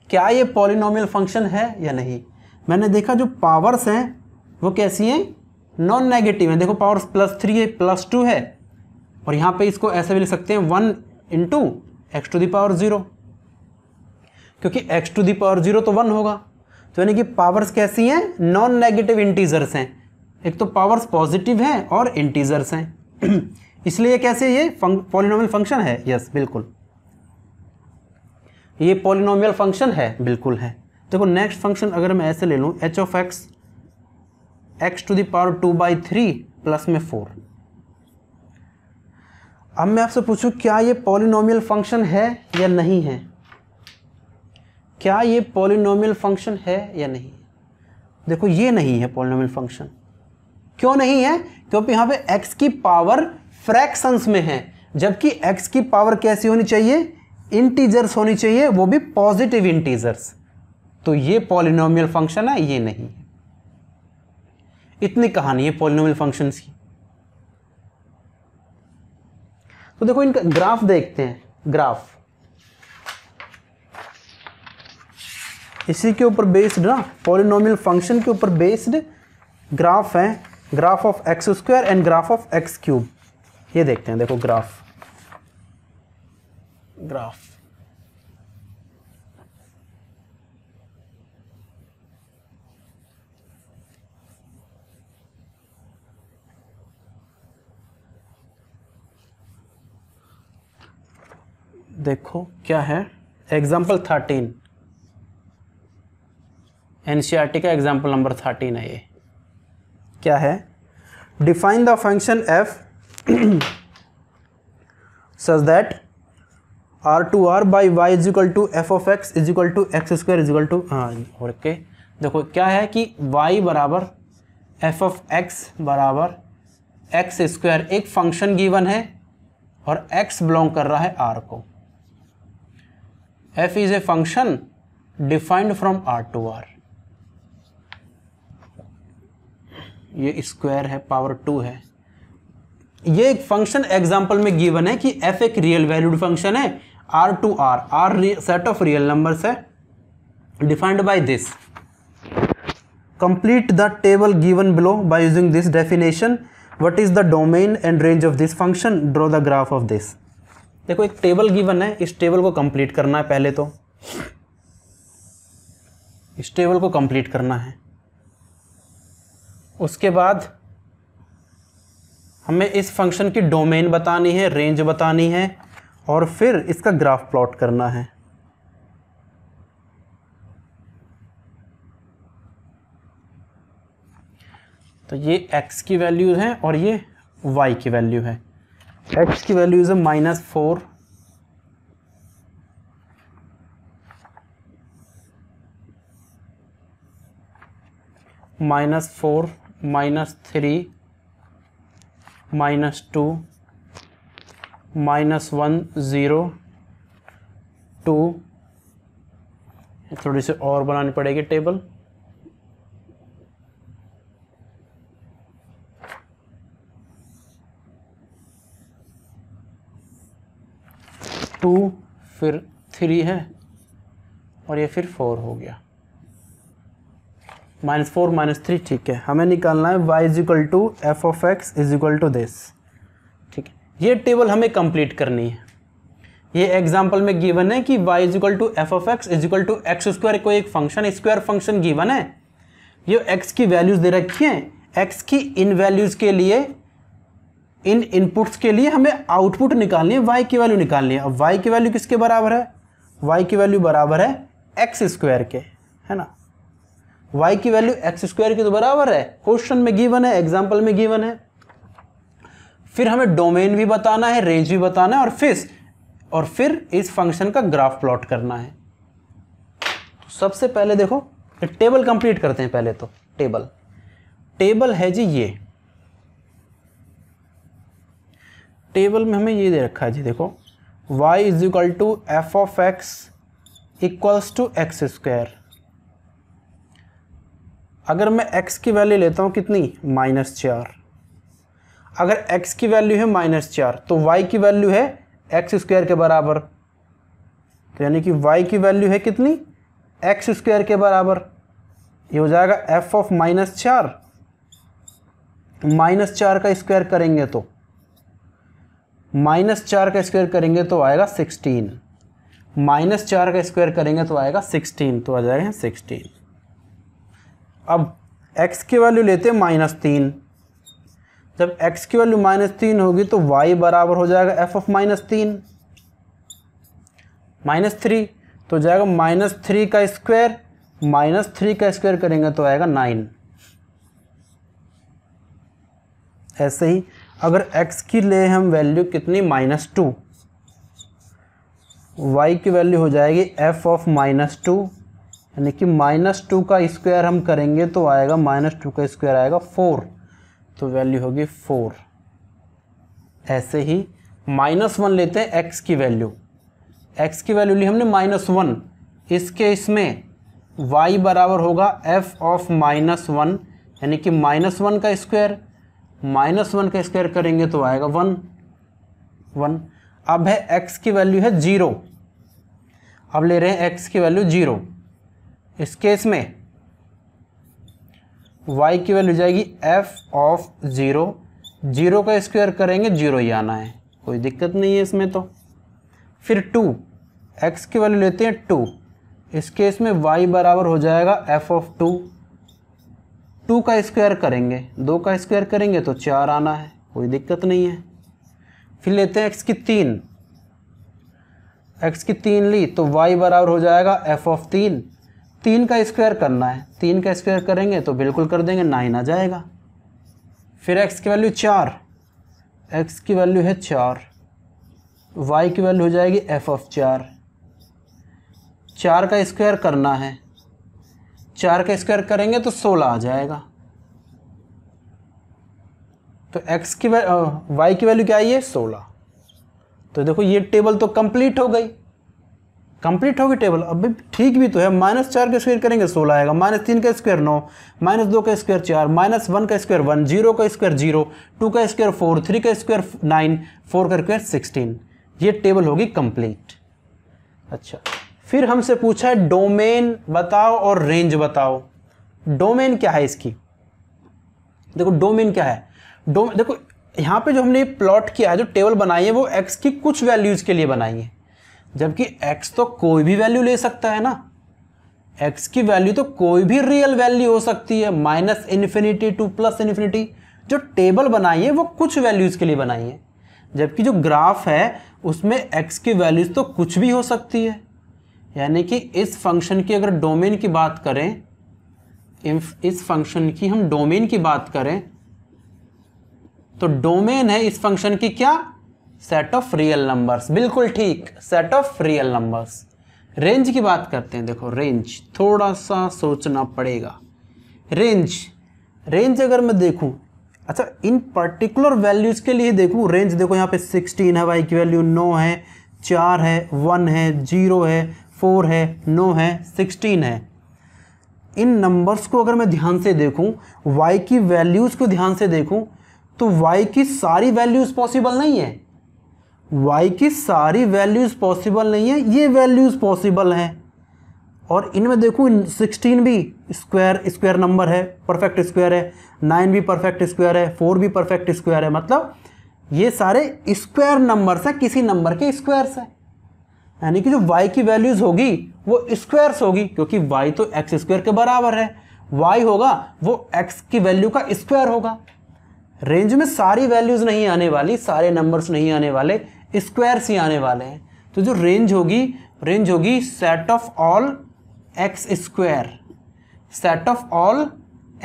S1: क्या ये पॉलिनोमियल फंक्शन है या नहीं। मैंने देखा जो पावर्स हैं वो कैसी हैं, नॉन नेगेटिव हैं। देखो पावर्स +3 है, +2 है, और यहाँ पे इसको ऐसे भी लिख सकते हैं 1 into x to the power 0, क्योंकि x टू द पावर 0 तो 1 होगा। तो यानी कि पावर्स कैसी हैं, नॉन नेगेटिव इंटीजर्स हैं। एक तो पावर्स पॉजिटिव हैं और इंटीजर्स हैं इसलिए कैसे ये पॉलिनोमियल फंक्शन है। यस बिल्कुल, ये पॉलिनोमियल फंक्शन है, बिल्कुल है। देखो नेक्स्ट फंक्शन अगर मैं ऐसे ले लूँ, h of x x to the power 2/3 plus में 4। अब मैं आपसे पूछूं क्या ये पॉलिनोमियल फंक्शन है या नहीं है, क्या ये पॉलिनोमियल फंक्शन है या नहीं। देखो ये नहीं है पॉलिनोमियल फंक्शन। क्यों नहीं है, क्योंकि यहाँ पे x की पावर फ्रैक्शंस में है, जबकि x की पावर कैसी होनी चाहिए, इंटीजर्स होनी चाहिए, वो भी पॉजिटिव इंटीजर्स। तो ये पॉलिनोमियल फंक्शन है, ये नहीं है। इतनी कहानी है पॉलिनोमियल फंक्शंस की। तो देखो इनका ग्राफ देखते हैं। ग्राफ इसी के ऊपर बेस्ड ना, पॉलिनोमियल फंक्शन के ऊपर बेस्ड ग्राफ है, graph of x square and graph of x cube. ये देखते हैं, देखो ग्राफ देखो क्या है। एग्जाम्पल 13 एनसीईआरटी का एग्जाम्पल नंबर 13 है। ये क्या है, define the function f such that r2r by y is equal to f of x is equal to x square is equal to okay. देखो क्या है कि y बराबर f of x बराबर x स्क्वायर एक फंक्शन गिवन है और x belong कर रहा है r को। f is a function defined from r to r। ये स्क्वायर है, पावर 2 है। ये एक फंक्शन एग्जांपल में गिवन है कि f एक रियल वैल्यूड फंक्शन है, r to r, r set of real numbers है, defined by this. Complete the table given below by using this definition. What is the domain and range of this function, draw the graph of this. देखो एक table given है, इस table को complete करना है। पहले तो इस टेबल को कंप्लीट करना है, उसके बाद हमें इस फंक्शन की डोमेन बतानी है, रेंज बतानी है, और फिर इसका ग्राफ प्लॉट करना है। तो ये x की वैल्यूज हैं और ये y की वैल्यू है। x की वैल्यूज है -4 -4 -3 -2 -1 0 2। थोड़ी सी और बनानी पड़ेगी टेबल। टू फिर 3 है और ये फिर 4 हो गया। -4 -3 ठीक है। हमें निकालना है y is equal to f of x is equal to this. ठीक है, ये टेबल हमें कंप्लीट करनी है। ये एग्जाम्पल में गिवन है कि y is equal to f of x is equal to x square, कोई एक फंक्शन स्क्वायर फंक्शन गिवन है, ये x की वैल्यूज दे रखी हैं, x की इन वैल्यूज के लिए, इन इनपुट्स के लिए हमें आउटपुट निकालनी है, y की वैल्यू निकालनी है। अब y की वैल्यू किसके बराबर है, y की वैल्यू बराबर है एक्स स्क्वायर के, है ना, y की वैल्यू एक्स स्क्वायर की तो बराबर है, क्वेश्चन में गिवन है, एग्जाम्पल में गिवन है। फिर हमें डोमेन भी बताना है, रेंज भी बताना है, और फिर इस फंक्शन का ग्राफ प्लॉट करना है। तो सबसे पहले देखो टेबल कंप्लीट करते हैं। पहले तो टेबल है जी, ये टेबल में हमें ये दे रखा है जी, देखो y is equal to f of x equals to x square. अगर मैं x की वैल्यू लेता हूँ कितनी, -4, अगर x की वैल्यू है -4 तो y की वैल्यू है एक्स स्क्वायर के बराबर, तो यानी कि y की वैल्यू है कितनी, एक्स स्क्वायर के बराबर। ये हो जाएगा f ऑफ -4, -4 का स्क्वायर करेंगे तो -4 का स्क्वायर करेंगे तो आएगा 16, -4 का स्क्वायर करेंगे तो आएगा 16, तो आ जाएगा 16। अब x की वैल्यू लेते हैं -3, जब x की वैल्यू -3 होगी तो y बराबर हो जाएगा f ऑफ -3, -3 तो जाएगा -3 का स्क्वायर, -3 का स्क्वायर करेंगे तो आएगा 9। ऐसे ही अगर x की ले हम वैल्यू कितनी, -2, y की वैल्यू हो जाएगी f ऑफ -2, यानी कि -2 का स्क्वायर हम करेंगे तो आएगा, -2 का स्क्वायर आएगा 4, तो वैल्यू होगी 4। ऐसे ही -1 लेते हैं x की वैल्यू, x की वैल्यू ली हमने -1, इसके इसमें y बराबर होगा f ऑफ -1, यानी कि -1 का स्क्वायर, -1 का स्क्वायर करेंगे तो आएगा 1। अब है x की वैल्यू है 0, अब ले रहे हैं x की वैल्यू 0, इस केस में y की वैल्यू जाएगी f ऑफ 0, 0 का स्क्वायर करेंगे 0 ही आना है, कोई दिक्कत नहीं है इसमें। तो फिर 2, x की वैल्यू लेते हैं 2, इस केस में y बराबर हो जाएगा f ऑफ 2, 2 का स्क्वायर करेंगे, 2 का स्क्वायर करेंगे तो 4 आना है, कोई दिक्कत नहीं है। फिर लेते हैं x की 3, x की 3 ली तो y बराबर हो जाएगा f ऑफ 3, 3 का स्क्वायर करना है, 3 का स्क्वायर करेंगे तो बिल्कुल कर देंगे, 9 आ जाएगा। फिर x की वैल्यू 4, x की वैल्यू है 4, y की वैल्यू हो जाएगी f ऑफ 4, 4 का स्क्वायर करना है, 4 का स्क्वायर करेंगे तो 16 आ जाएगा। तो x की y की वैल्यू क्या है, ये 16। तो देखो ये टेबल तो कंप्लीट हो गई, कंप्लीट होगी टेबल। अब भी ठीक भी तो है, -4 का स्क्वायर करेंगे 16 आएगा, -3 का स्क्वायर 9, -2 का स्क्वायर 4, -1 का स्क्वायर 1, 0 का स्क्वायर 0, 2 का स्क्वायर 4, 3 का स्क्वायर 9, 4 का स्क्वायर 16। ये टेबल होगी कंप्लीट। अच्छा, फिर हमसे पूछा है डोमेन बताओ और रेंज बताओ। डोमेन क्या है इसकी, देखो डोमेन क्या है, देखो यहाँ पे जो हमने प्लॉट किया है, जो टेबल बनाई है वो x की कुछ वैल्यूज़ के लिए बनाई है, जबकि x तो कोई भी वैल्यू ले सकता है ना, x की वैल्यू तो कोई भी रियल वैल्यू हो सकती है, -∞ टू +∞। जो टेबल बनाई है वो कुछ वैल्यूज़ के लिए बनाई है, जबकि जो ग्राफ है उसमें x की वैल्यूज़ तो कुछ भी हो सकती है। यानी कि इस फंक्शन की अगर डोमेन की बात करें, इस फंक्शन की हम डोमेन की बात करें तो डोमेन है इस फंक्शन की क्या, सेट ऑफ रियल नंबर्स। बिल्कुल ठीक, set of real numbers. Range की बात करते हैं, देखो रेंज थोड़ा सा सोचना पड़ेगा। रेंज अगर मैं देखूं, अच्छा इन पर्टिकुलर वैल्यूज़ के लिए देखूं रेंज, देखो यहाँ पे 16 है, y की वैल्यू 9 है, 4 है, 1 है, 0 है, 4 है, 9 है, 16 है। इन नंबर्स को अगर मैं ध्यान से देखूं, y की वैल्यूज़ को ध्यान से देखूं तो y की सारी वैल्यूज़ पॉसिबल नहीं है, y की सारी वैल्यूज़ पॉसिबल नहीं है, ये वैल्यूज़ पॉसिबल हैं। और इनमें देखूँ 16 भी स्क्वायर नंबर है, परफेक्ट स्क्वायर है, 9 भी परफेक्ट स्क्वायर है, 4 भी परफेक्ट स्क्वायर है, मतलब ये सारे स्क्वायर नंबर्स हैं, किसी नंबर के स्क्वायर्स हैं। यानी कि जो y की वैल्यूज होगी वो स्क्वायर्स होगी, क्योंकि y तो एक्स स्क्वायर के बराबर है, y होगा वो x की वैल्यू का स्क्वायर होगा। रेंज में सारी वैल्यूज नहीं आने वाली, सारे नंबर्स नहीं आने वाले, स्क्वायर्स ही आने वाले हैं। तो जो रेंज होगी set of all x square, set of all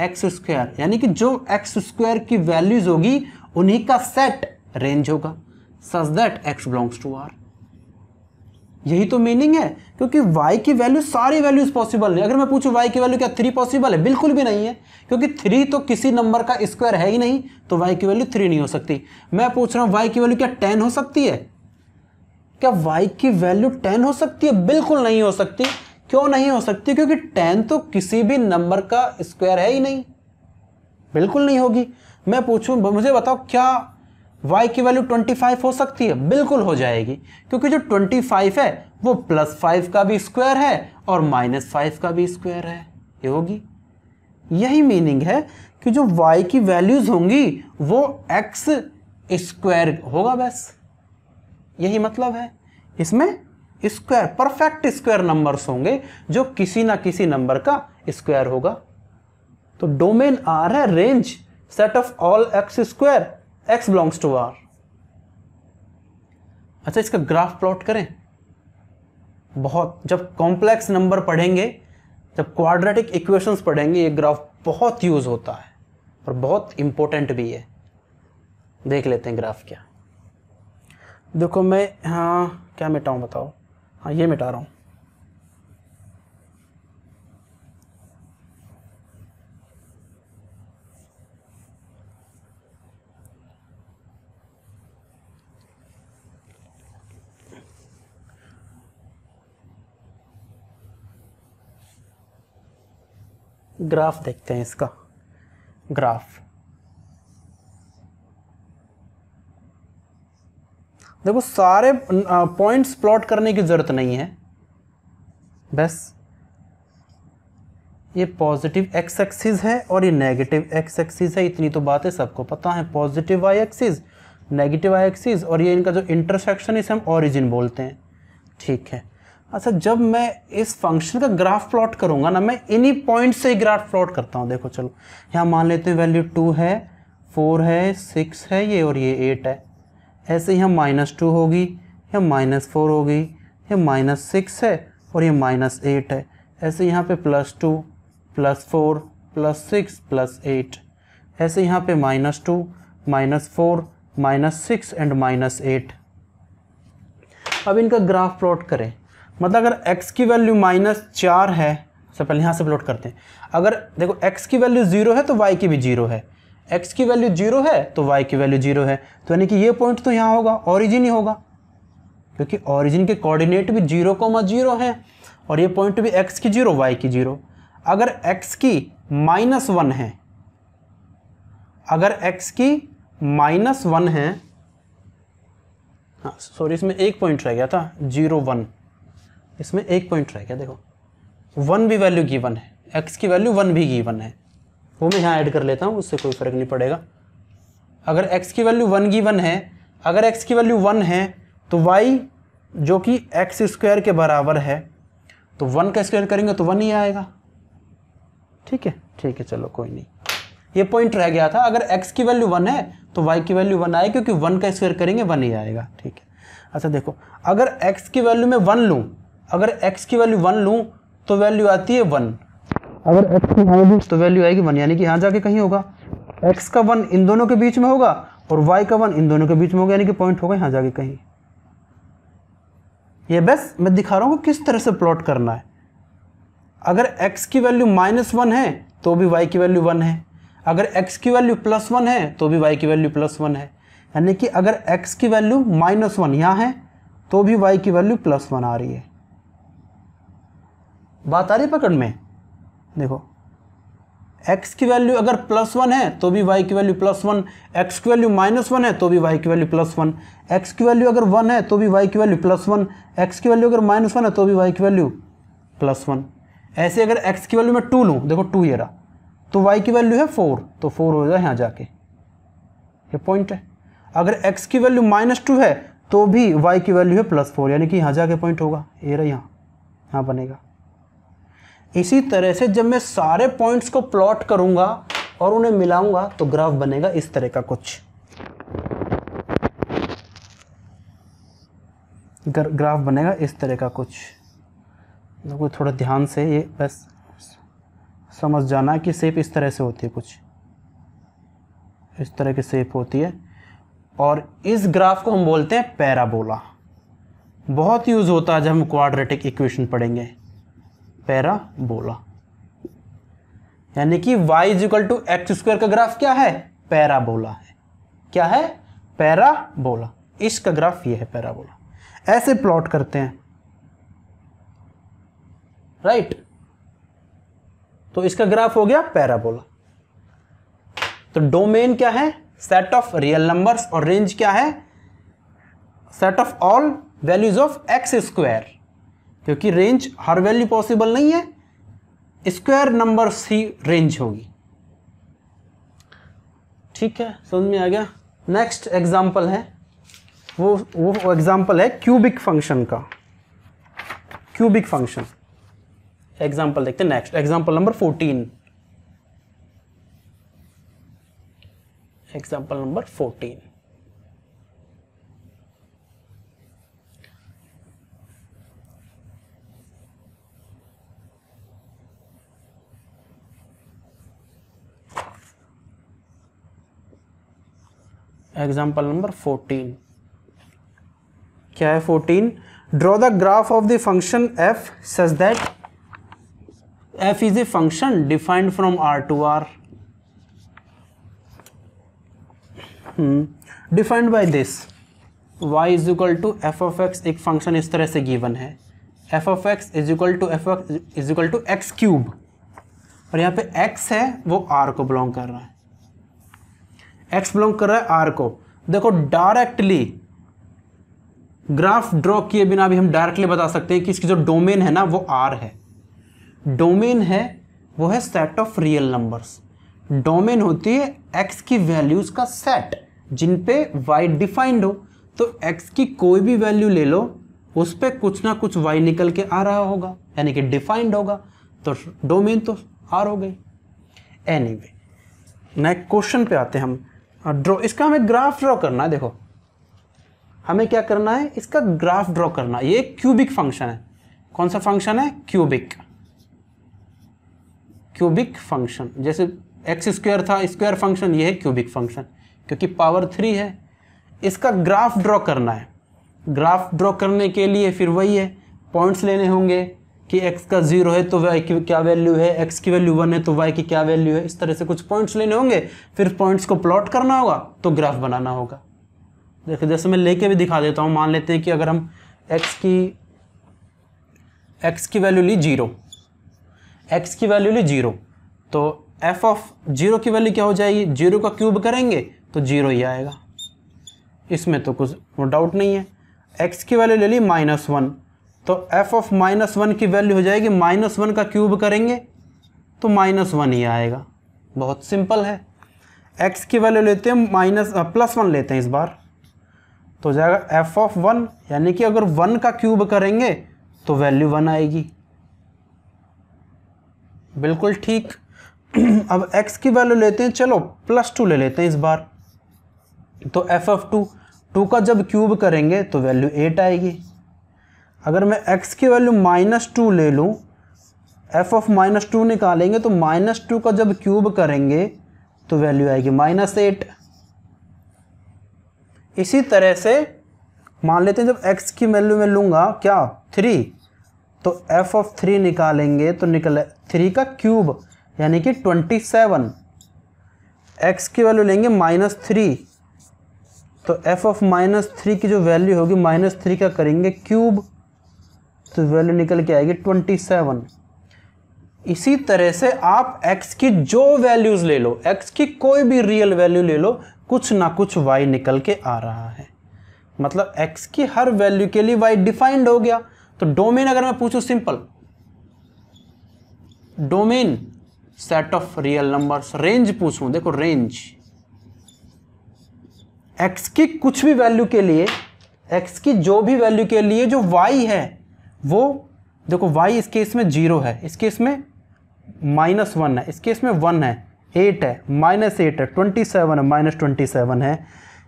S1: x square, यानी कि जो एक्स स्क्वायर की वैल्यूज होगी उन्हीं का सेट रेंज होगा, such that x belongs to R। यही तो मीनिंग है, क्योंकि y की वैल्यू सारी वैल्यूज पॉसिबल नहीं। अगर मैं पूछूं y की वैल्यू क्या 3 पॉसिबल है, बिल्कुल भी नहीं है, क्योंकि 3 तो किसी नंबर का स्क्वायर है ही नहीं, तो y की वैल्यू 3 नहीं हो सकती। मैं पूछ रहा हूं y की वैल्यू क्या 10 हो सकती है? क्या y की वैल्यू 10 हो सकती है? बिल्कुल नहीं हो सकती। क्यों नहीं हो सकती? क्योंकि 10 तो किसी भी नंबर का स्क्वायर है ही नहीं, बिल्कुल नहीं होगी। मैं पूछूं मुझे बताओ क्या y की वैल्यू 25 हो सकती है? बिल्कुल हो जाएगी, क्योंकि जो 25 है वो +5 का भी स्क्वायर है और -5 का भी स्क्वायर है, ये होगी। यही मीनिंग है कि जो y की वैल्यूज होंगी वो x स्क्वायर होगा, बस यही मतलब है। इसमें स्क्वायर, परफेक्ट स्क्वायर नंबर्स होंगे जो किसी ना किसी नंबर का स्क्वायर होगा। तो डोमेन R है range set of all x square, x belongs to R। अच्छा, इसका ग्राफ प्लॉट करें। बहुत जब कॉम्प्लेक्स नंबर पढ़ेंगे, जब क्वाड्रेटिक इक्वेशंस पढ़ेंगे, ये ग्राफ बहुत यूज होता है और बहुत इंपॉर्टेंट भी है। देख लेते हैं ग्राफ क्या। देखो मैं क्या मिटाऊं बताओ? ये मिटा रहा हूं। ग्राफ देखते हैं इसका। ग्राफ देखो, सारे पॉइंट्स प्लॉट करने की जरूरत नहीं है, बस ये पॉजिटिव एक्स एक्सिस है और ये नेगेटिव एक्स एक्सिस है, इतनी तो बात है, सबको पता है। Positive y axis, negative y axis, और ये इनका जो इंटरसेक्शन है इसे हम ओरिजिन बोलते हैं, ठीक है। अच्छा, जब मैं इस फंक्शन का ग्राफ प्लॉट करूंगा ना, मैं इन्हीं पॉइंट से ही ग्राफ प्लॉट करता हूँ। देखो चलो, यहाँ मान लेते हैं वैल्यू 2 है, 4 है, 6 है ये, और ये 8 है। ऐसे यहाँ -2 होगी, यहाँ -4 होगी, ये -6 है और ये -8 है। ऐसे यहाँ पे +2, +4, +6, +8। ऐसे यहाँ पे -2, -4, -6 एंड -8। अब इनका ग्राफ प्लॉट करें। मतलब अगर x की वैल्यू -4 है, सबसे पहले यहाँ से प्लॉट करते हैं। अगर देखो x की वैल्यू 0 है तो y की भी 0 है, x की वैल्यू 0 है तो y की वैल्यू 0 है, तो यानी कि ये पॉइंट तो यहाँ होगा, ओरिजिन ही होगा, क्योंकि ओरिजिन के कोऑर्डिनेट भी 0,0 है और ये पॉइंट भी x की 0, y की 0। अगर x की -1 है, अगर x की -1 है, हाँ सॉरी, इसमें एक पॉइंट रह गया था, 0, 1, इसमें एक पॉइंट रह गया। देखो 1 भी वैल्यू गिवन है, x की वैल्यू 1 भी गिवन है, वो मैं यहाँ ऐड कर लेता हूँ, उससे कोई फ़र्क नहीं पड़ेगा। अगर x की वैल्यू 1 गिवन है, अगर x की वैल्यू 1 है तो y जो कि एक्स स्क्वायर के बराबर है, तो 1 का स्क्वायर करेंगे तो 1 ही आएगा, ठीक है। ठीक है, चलो कोई नहीं, ये पॉइंट रह गया था। अगर x की वैल्यू 1 है तो y की वैल्यू 1 आएगी, क्योंकि 1 का स्क्वायर करेंगे 1 ही आएगा, ठीक है। अच्छा देखो, अगर x की वैल्यू में 1 लूँ, अगर x की वैल्यू 1 लूँ तो वैल्यू आती है 1, अगर x की वैल्यू तो वैल्यू आएगी 1, यानी कि यहाँ जाके कहीं होगा, x का 1 इन दोनों के बीच में होगा और y का 1 इन दोनों के बीच में होगा, यानी कि पॉइंट होगा यहाँ जाके कहीं। ये बस मैं दिखा रहा हूँ किस तरह से प्लॉट करना है। अगर x की वैल्यू -1 है तो भी y की वैल्यू 1 है, अगर x की वैल्यू +1 है तो भी y की वैल्यू +1 है, यानी कि अगर x की वैल्यू -1 यहाँ है तो भी y की वैल्यू +1 आ रही है। बात आ रही पकड़ में? देखो, x की वैल्यू अगर +1 है तो भी y की वैल्यू +1, x की वैल्यू -1 है तो भी y की वैल्यू +1, x की वैल्यू अगर 1 है तो भी y की वैल्यू +1, x की वैल्यू अगर -1 है तो भी y की वैल्यू +1। ऐसे अगर x की वैल्यू में 2 लूँ, देखो 2 ये रहा, तो y की वैल्यू है 4, तो 4 हो जाए यहाँ जाके, ये पॉइंट है। अगर x की वैल्यू -2 है तो भी y की वैल्यू है +4, यानी कि यहाँ जाके पॉइंट होगा, ये रहा यहाँ बनेगा। इसी तरह से जब मैं सारे पॉइंट्स को प्लॉट करूंगा और उन्हें मिलाऊंगा तो ग्राफ बनेगा इस तरह का कुछ। ग्राफ बनेगा इस तरह का कुछ। लोगों थोड़ा ध्यान से ये बस समझ जाना कि शेप इस तरह से होती है, कुछ इस तरह की शेप होती है, और इस ग्राफ को हम बोलते हैं पैराबोला। बहुत यूज होता है जब हम क्वाड्रेटिक इक्वेशन पढ़ेंगे, पैराबोला। यानी कि y=x² का ग्राफ क्या है? पैराबोला है। क्या है? पैराबोला। इसका ग्राफ ये है पैराबोला। ऐसे प्लॉट करते हैं, राइट? तो इसका ग्राफ हो गया पैराबोला। तो डोमेन क्या है? सेट ऑफ रियल नंबर्स, और रेंज क्या है? Set of all values of x², क्योंकि रेंज हर वैल्यू पॉसिबल नहीं है, स्क्वायर नंबर्स ही रेंज होगी। ठीक है, समझ में आ गया? नेक्स्ट एग्जांपल है, वो एग्जांपल है क्यूबिक फंक्शन का। क्यूबिक फंक्शन एग्जांपल देखते हैं। Next example number 14। Example number 14। Example number 14 क्या है? 14, draw the graph of the function f such that f is a function defined from r to r, defined by this y is equal to f of x। एक function इस तरह से given है, f of x is equal to x cube, और यहाँ पे x है वो r को बिलोंग कर रहा है, x बिलोंग कर रहा है r को। देखो डायरेक्टली ग्राफ ड्रॉ किए बिना भी हम डायरेक्टली बता सकते हैं कि इसकी जो डोमेन है ना वो r है। डोमेन है वो है set of real numbers. Domain होती है x की वैल्यूज का सेट जिन पे y डिफाइंड हो। तो x की कोई भी वैल्यू ले लो, उस पे कुछ ना कुछ y निकल के आ रहा होगा, यानी कि डिफाइंड होगा, तो डोमेन तो r हो गई। एनीवे, नेक्स्ट क्वेश्चन पे आते हैं हम। ड्रॉ, इसका हमें ग्राफ ड्रॉ करना है। देखो हमें क्या करना है? इसका ग्राफ ड्रॉ करना है। ये क्यूबिक फंक्शन है। कौन सा फंक्शन है? क्यूबिक। क्यूबिक फंक्शन, जैसे x² था स्क्वायर फंक्शन, ये है क्यूबिक फंक्शन क्योंकि पावर 3 है। इसका ग्राफ ड्रॉ करना है। ग्राफ ड्रॉ करने के लिए फिर वही है, पॉइंट्स लेने होंगे कि x का 0 है तो y की क्या वैल्यू है, x की वैल्यू 1 है तो y की क्या वैल्यू है। इस तरह से कुछ पॉइंट्स लेने होंगे, फिर पॉइंट्स को प्लॉट करना होगा तो ग्राफ बनाना होगा। देखो जैसे मैं लेके भी दिखा देता हूँ। मान लेते हैं कि अगर हम x की वैल्यू ली 0, x की वैल्यू ली 0, तो f ऑफ 0 की वैल्यू क्या हो जाएगी? 0 का क्यूब करेंगे तो 0 ही आएगा, इसमें तो कुछ डाउट नहीं है। x की वैल्यू ले ली -1, तो f ऑफ -1 की वैल्यू हो जाएगी -1 का क्यूब करेंगे तो -1 ही आएगा। बहुत सिंपल है। x की वैल्यू लेते हैं +1 लेते हैं इस बार, तो हो जाएगा f ऑफ 1, यानी कि अगर 1 का क्यूब करेंगे तो वैल्यू 1 आएगी। बिल्कुल ठीक। अब x की वैल्यू लेते हैं, चलो +2 ले लेते हैं इस बार, तो f ऑफ 2 का जब क्यूब करेंगे तो वैल्यू 8 आएगी। अगर मैं x की वैल्यू -2 ले लूँ, f ऑफ -2 निकालेंगे तो -2 का जब क्यूब करेंगे तो वैल्यू आएगी -8। इसी तरह से मान लेते हैं जब x की वैल्यू में लूँगा क्या 3, तो f ऑफ 3 निकालेंगे तो निकले 3 का क्यूब यानी कि 27। x की वैल्यू लेंगे -3, तो f ऑफ -3 की जो वैल्यू होगी -3 का करेंगे क्यूब तो वैल्यू निकल के आएगी 27। इसी तरह से आप x की जो वैल्यूज ले लो, x की कोई भी रियल वैल्यू ले लो, कुछ ना कुछ y निकल के आ रहा है। मतलब x की हर वैल्यू के लिए y डिफाइंड हो गया। तो डोमेन अगर मैं पूछूं simple, domain set of real numbers. Range पूछूं, देखो रेंज x की कुछ भी वैल्यू के लिए x की जो भी वैल्यू के लिए जो y है वो देखो, y इस केस में 0 है, इस केस में -1 है, इस केस में 1 है, 8 है, -8 है, 27 है, -27 है।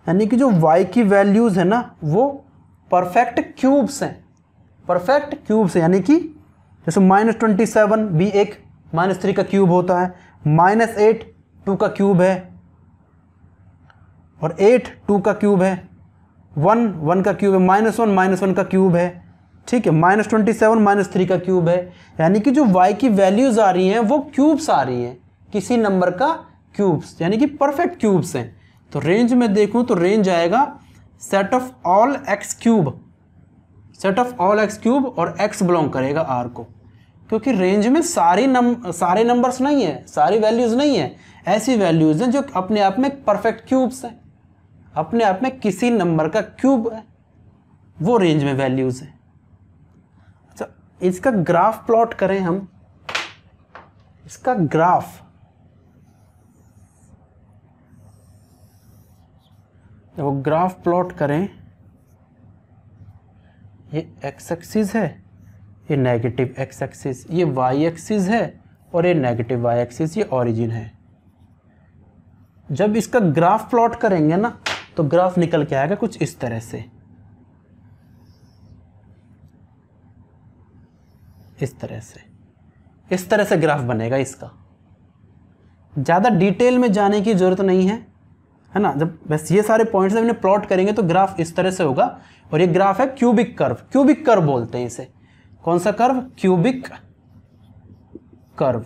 S1: यानी कि जो y की वैल्यूज़ है ना वो परफेक्ट क्यूब्स हैं, परफेक्ट क्यूब्स हैं। यानी कि जैसे -27 भी एक -3 का क्यूब होता है, -8 2 का क्यूब है, और 8 2 का क्यूब है, 1 1 का क्यूब है, -1 -1 का क्यूब है, ठीक है, -27 -3 का क्यूब है। यानी कि जो y की वैल्यूज़ आ रही हैं वो क्यूब्स आ रही हैं, किसी नंबर का क्यूब्स, यानी कि परफेक्ट क्यूब्स हैं। तो रेंज में देखूं तो रेंज आएगा set of all x cube, set of all x cube, और x बिलोंग करेगा R को, क्योंकि रेंज में सारे नंबर्स नहीं है, सारी वैल्यूज़ नहीं है, ऐसी वैल्यूज़ हैं जो अपने आप में परफेक्ट क्यूब्स हैं, अपने आप में किसी नंबर का क्यूब है, वो रेंज में वैल्यूज़ है। अच्छा, इसका ग्राफ प्लॉट करें हम, इसका ग्राफ देखो, ग्राफ प्लॉट करें, ये x एक्सिस है, ये नेगेटिव x एक्सिस, ये y एक्सिस है, और ये नेगेटिव y एक्सिस, ये ओरिजिन है। जब इसका ग्राफ प्लॉट करेंगे ना तो ग्राफ निकल के आएगा कुछ इस तरह से, इस तरह से ग्राफ बनेगा इसका। ज़्यादा डिटेल में जाने की ज़रूरत नहीं है, है ना। जब बस ये सारे पॉइंट्स हमने प्लॉट करेंगे तो ग्राफ इस तरह से होगा। और ये ग्राफ है क्यूबिक कर्व, क्यूबिक कर्व बोलते हैं इसे। कौन सा curve? Cubic curve,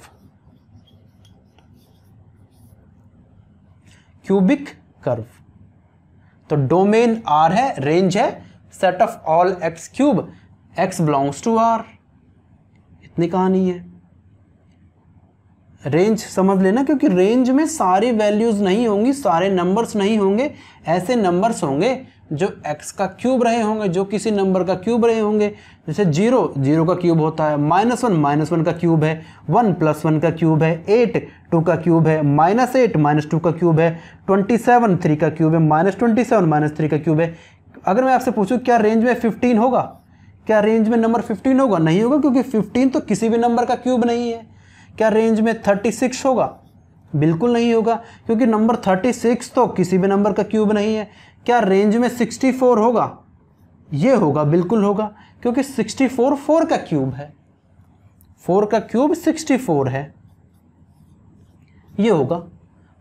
S1: cubic curve. तो डोमेन R है, रेंज है set of all x cube, x belongs to R, इतनी कहानी है। रेंज समझ लेना, क्योंकि रेंज में सारी वैल्यूज नहीं होंगी, सारे नंबर्स नहीं होंगे, ऐसे नंबर्स होंगे जो x का क्यूब रहे होंगे, जो किसी नंबर का क्यूब रहे होंगे। जैसे 0 का क्यूब होता है, -1 का क्यूब है, 1 + 1 का क्यूब है, 8 2 का क्यूब है, -8 -2 का क्यूब है, 27 3 का क्यूब है, -27 -3 का क्यूब है। अगर मैं आपसे पूछूं क्या रेंज में 15 होगा, क्या रेंज में नंबर 15 होगा? नहीं होगा, क्योंकि 15 तो किसी भी नंबर का क्यूब नहीं है। क्या रेंज में 36 होगा? बिल्कुल नहीं होगा, क्योंकि नंबर 36 तो किसी भी नंबर का क्यूब नहीं है। क्या रेंज में 64 होगा? ये होगा, बिल्कुल होगा, क्योंकि 64 4 का क्यूब है, 4 का क्यूब 64 है, ये होगा।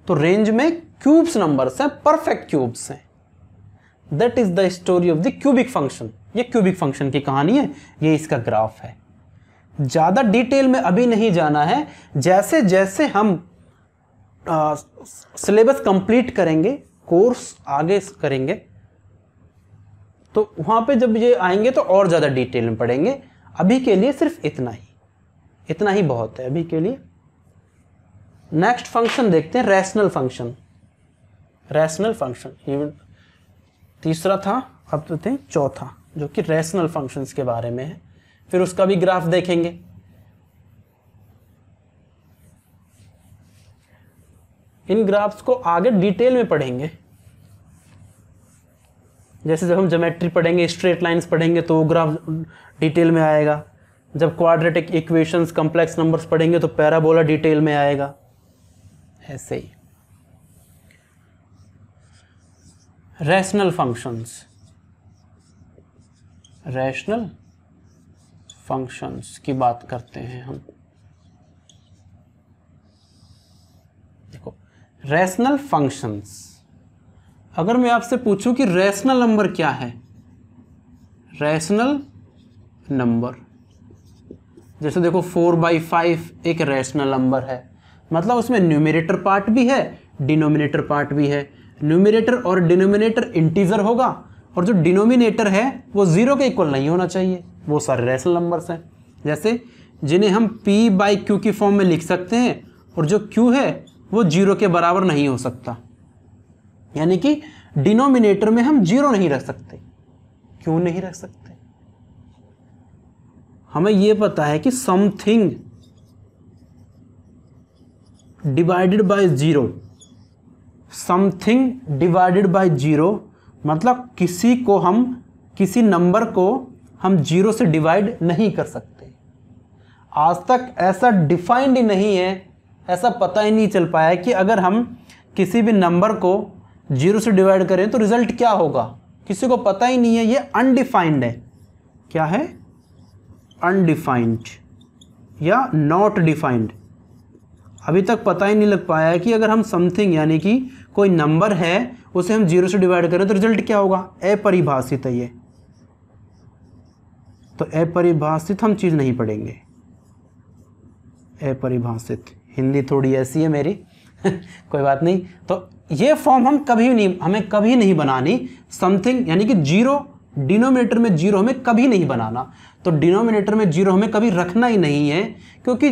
S1: तो रेंज में क्यूब्स नंबर्स हैं, परफेक्ट क्यूब्स हैं। That is the story of the cubic function. ये क्यूबिक फंक्शन की कहानी है, ये इसका ग्राफ है। ज़्यादा डिटेल में अभी नहीं जाना है। जैसे जैसे हम सिलेबस कंप्लीट करेंगे, कोर्स आगे करेंगे, तो वहाँ पे जब ये आएंगे तो और ज़्यादा डिटेल में पढ़ेंगे। अभी के लिए सिर्फ इतना ही बहुत है अभी के लिए। नेक्स्ट फंक्शन देखते हैं, रैशनल फंक्शन। रैशनल फंक्शन ये तीसरा था, अब तो थे चौथा, जो कि रैशनल फंक्शंस के बारे में है। फिर उसका भी ग्राफ देखेंगे। इन ग्राफ्स को आगे डिटेल में पढ़ेंगे। जैसे जब हम ज्योमेट्री पढ़ेंगे, स्ट्रेट लाइंस पढ़ेंगे, तो वो ग्राफ डिटेल में आएगा। जब क्वाड्रेटिक इक्वेशंस, कॉम्प्लेक्स नंबर्स पढ़ेंगे तो पैराबोला डिटेल में आएगा। ऐसे ही रैशनल फंक्शंस, रैशनल फंक्शंस की बात करते हैं हम। देखो, रैशनल फंक्शंस, अगर मैं आपसे पूछूं कि रैशनल नंबर क्या है, रैशनल नंबर, जैसे देखो 4/5 एक रैशनल नंबर है, मतलब उसमें न्यूमरेटर पार्ट भी है, डिनोमिनेटर पार्ट भी है। न्यूमरेटर और डिनोमिनेटर इंटीजर होगा, और जो डिनोमिनेटर है वो 0 के इक्वल नहीं होना चाहिए। वो सारे रैशनल नंबर्स हैं, जैसे जिन्हें हम p/q की फॉर्म में लिख सकते हैं, और जो q है वो 0 के बराबर नहीं हो सकता। यानी कि डिनोमिनेटर में हम 0 नहीं रख सकते। क्यों नहीं रख सकते? हमें ये पता है कि something divided by 0, something divided by 0 मतलब किसी को हम किसी नंबर को हम 0 से डिवाइड नहीं कर सकते। आज तक ऐसा डिफाइंड ही नहीं है, ऐसा पता ही नहीं चल पाया कि अगर हम किसी भी नंबर को 0 से डिवाइड करें तो रिजल्ट क्या होगा, किसी को पता ही नहीं है। ये अनडिफाइंड है। क्या है? अनडिफाइंड या नॉट डिफाइंड। अभी तक पता ही नहीं लग पाया है कि अगर हम समथिंग यानी कि कोई नंबर है उसे हम 0 से डिवाइड करें तो रिजल्ट क्या होगा। अपरिभाषित है ये, तो अपरिभाषित हम चीज़ नहीं पढ़ेंगे। अपरिभाषित, हिंदी थोड़ी ऐसी है मेरी कोई बात नहीं। तो ये फॉर्म हमें कभी नहीं बनानी। समथिंग यानी कि 0, डिनोमिनेटर में 0 हमें कभी नहीं बनाना। तो डिनोमिनेटर में 0 हमें कभी रखना ही नहीं है, क्योंकि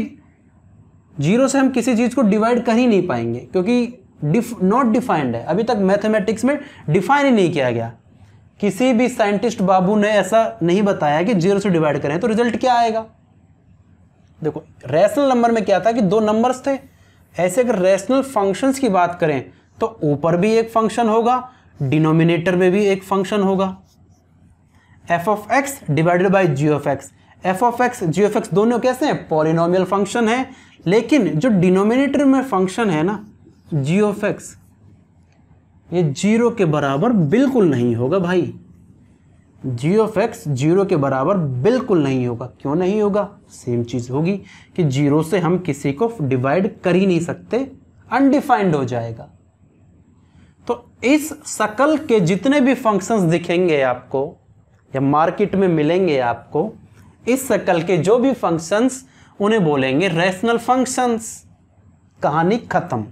S1: 0 से हम किसी चीज़ को डिवाइड कर ही नहीं पाएंगे, क्योंकि नॉट डिफाइंड है। अभी तक मैथमेटिक्स में डिफाइन ही नहीं किया गया। किसी भी साइंटिस्ट बाबू ने ऐसा नहीं बताया कि 0 से डिवाइड करें तो रिजल्ट क्या आएगा। देखो रैशनल नंबर में क्या था कि 2 नंबर्स थे। ऐसे अगर रैशनल फंक्शंस की बात करें तो ऊपर भी एक फंक्शन होगा, डिनोमिनेटर में भी एक फंक्शन होगा। F of x divided by g of x. F of x g of x दोनों कैसे हैं? पॉलिनोमियल फंक्शन है। लेकिन जो डिनोमिनेटर में फंक्शन है ना जी ऑफ एक्स, ये 0 के बराबर बिल्कुल नहीं होगा भाई। जी ऑफ एक्स 0 के बराबर बिल्कुल नहीं होगा। क्यों नहीं होगा? सेम चीज़ होगी कि 0 से हम किसी को डिवाइड कर ही नहीं सकते, अनडिफाइंड हो जाएगा। तो इस शकल के जितने भी फंक्शंस दिखेंगे आपको या मार्केट में मिलेंगे आपको, इस शकल के जो भी फंक्शंस उन्हें बोलेंगे रैशनल फंक्शंस। कहानी खत्म,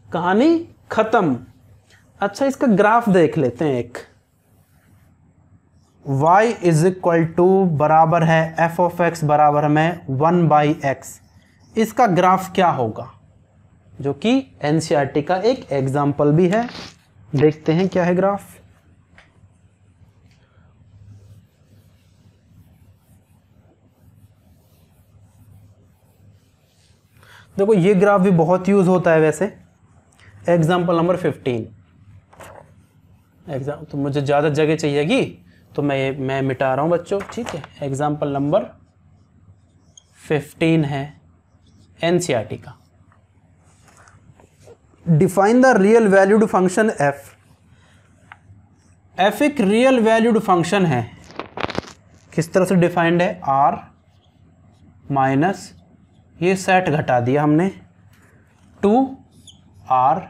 S1: कहानी खत्म। अच्छा इसका ग्राफ देख लेते हैं। एक y इज इक्वल टू बराबर है एफ ऑफ एक्स बराबर में 1/x। इसका ग्राफ क्या होगा, जो कि एनसीईआरटी का एक एग्जाम्पल भी है। देखते हैं क्या है ग्राफ। देखो ये ग्राफ भी बहुत यूज होता है वैसे। Example number 15। तो मुझे ज़्यादा जगह चाहिएगी तो मैं मिटा रहा हूँ बच्चों, ठीक है। एग्जाम्पल नंबर 15 है एनसीईआरटी का। Define the real valued function F. F एक रियल वैल्यूड फंक्शन है। किस तरह से डिफाइंड है? आर माइनस, ये सेट घटा दिया हमने, 2r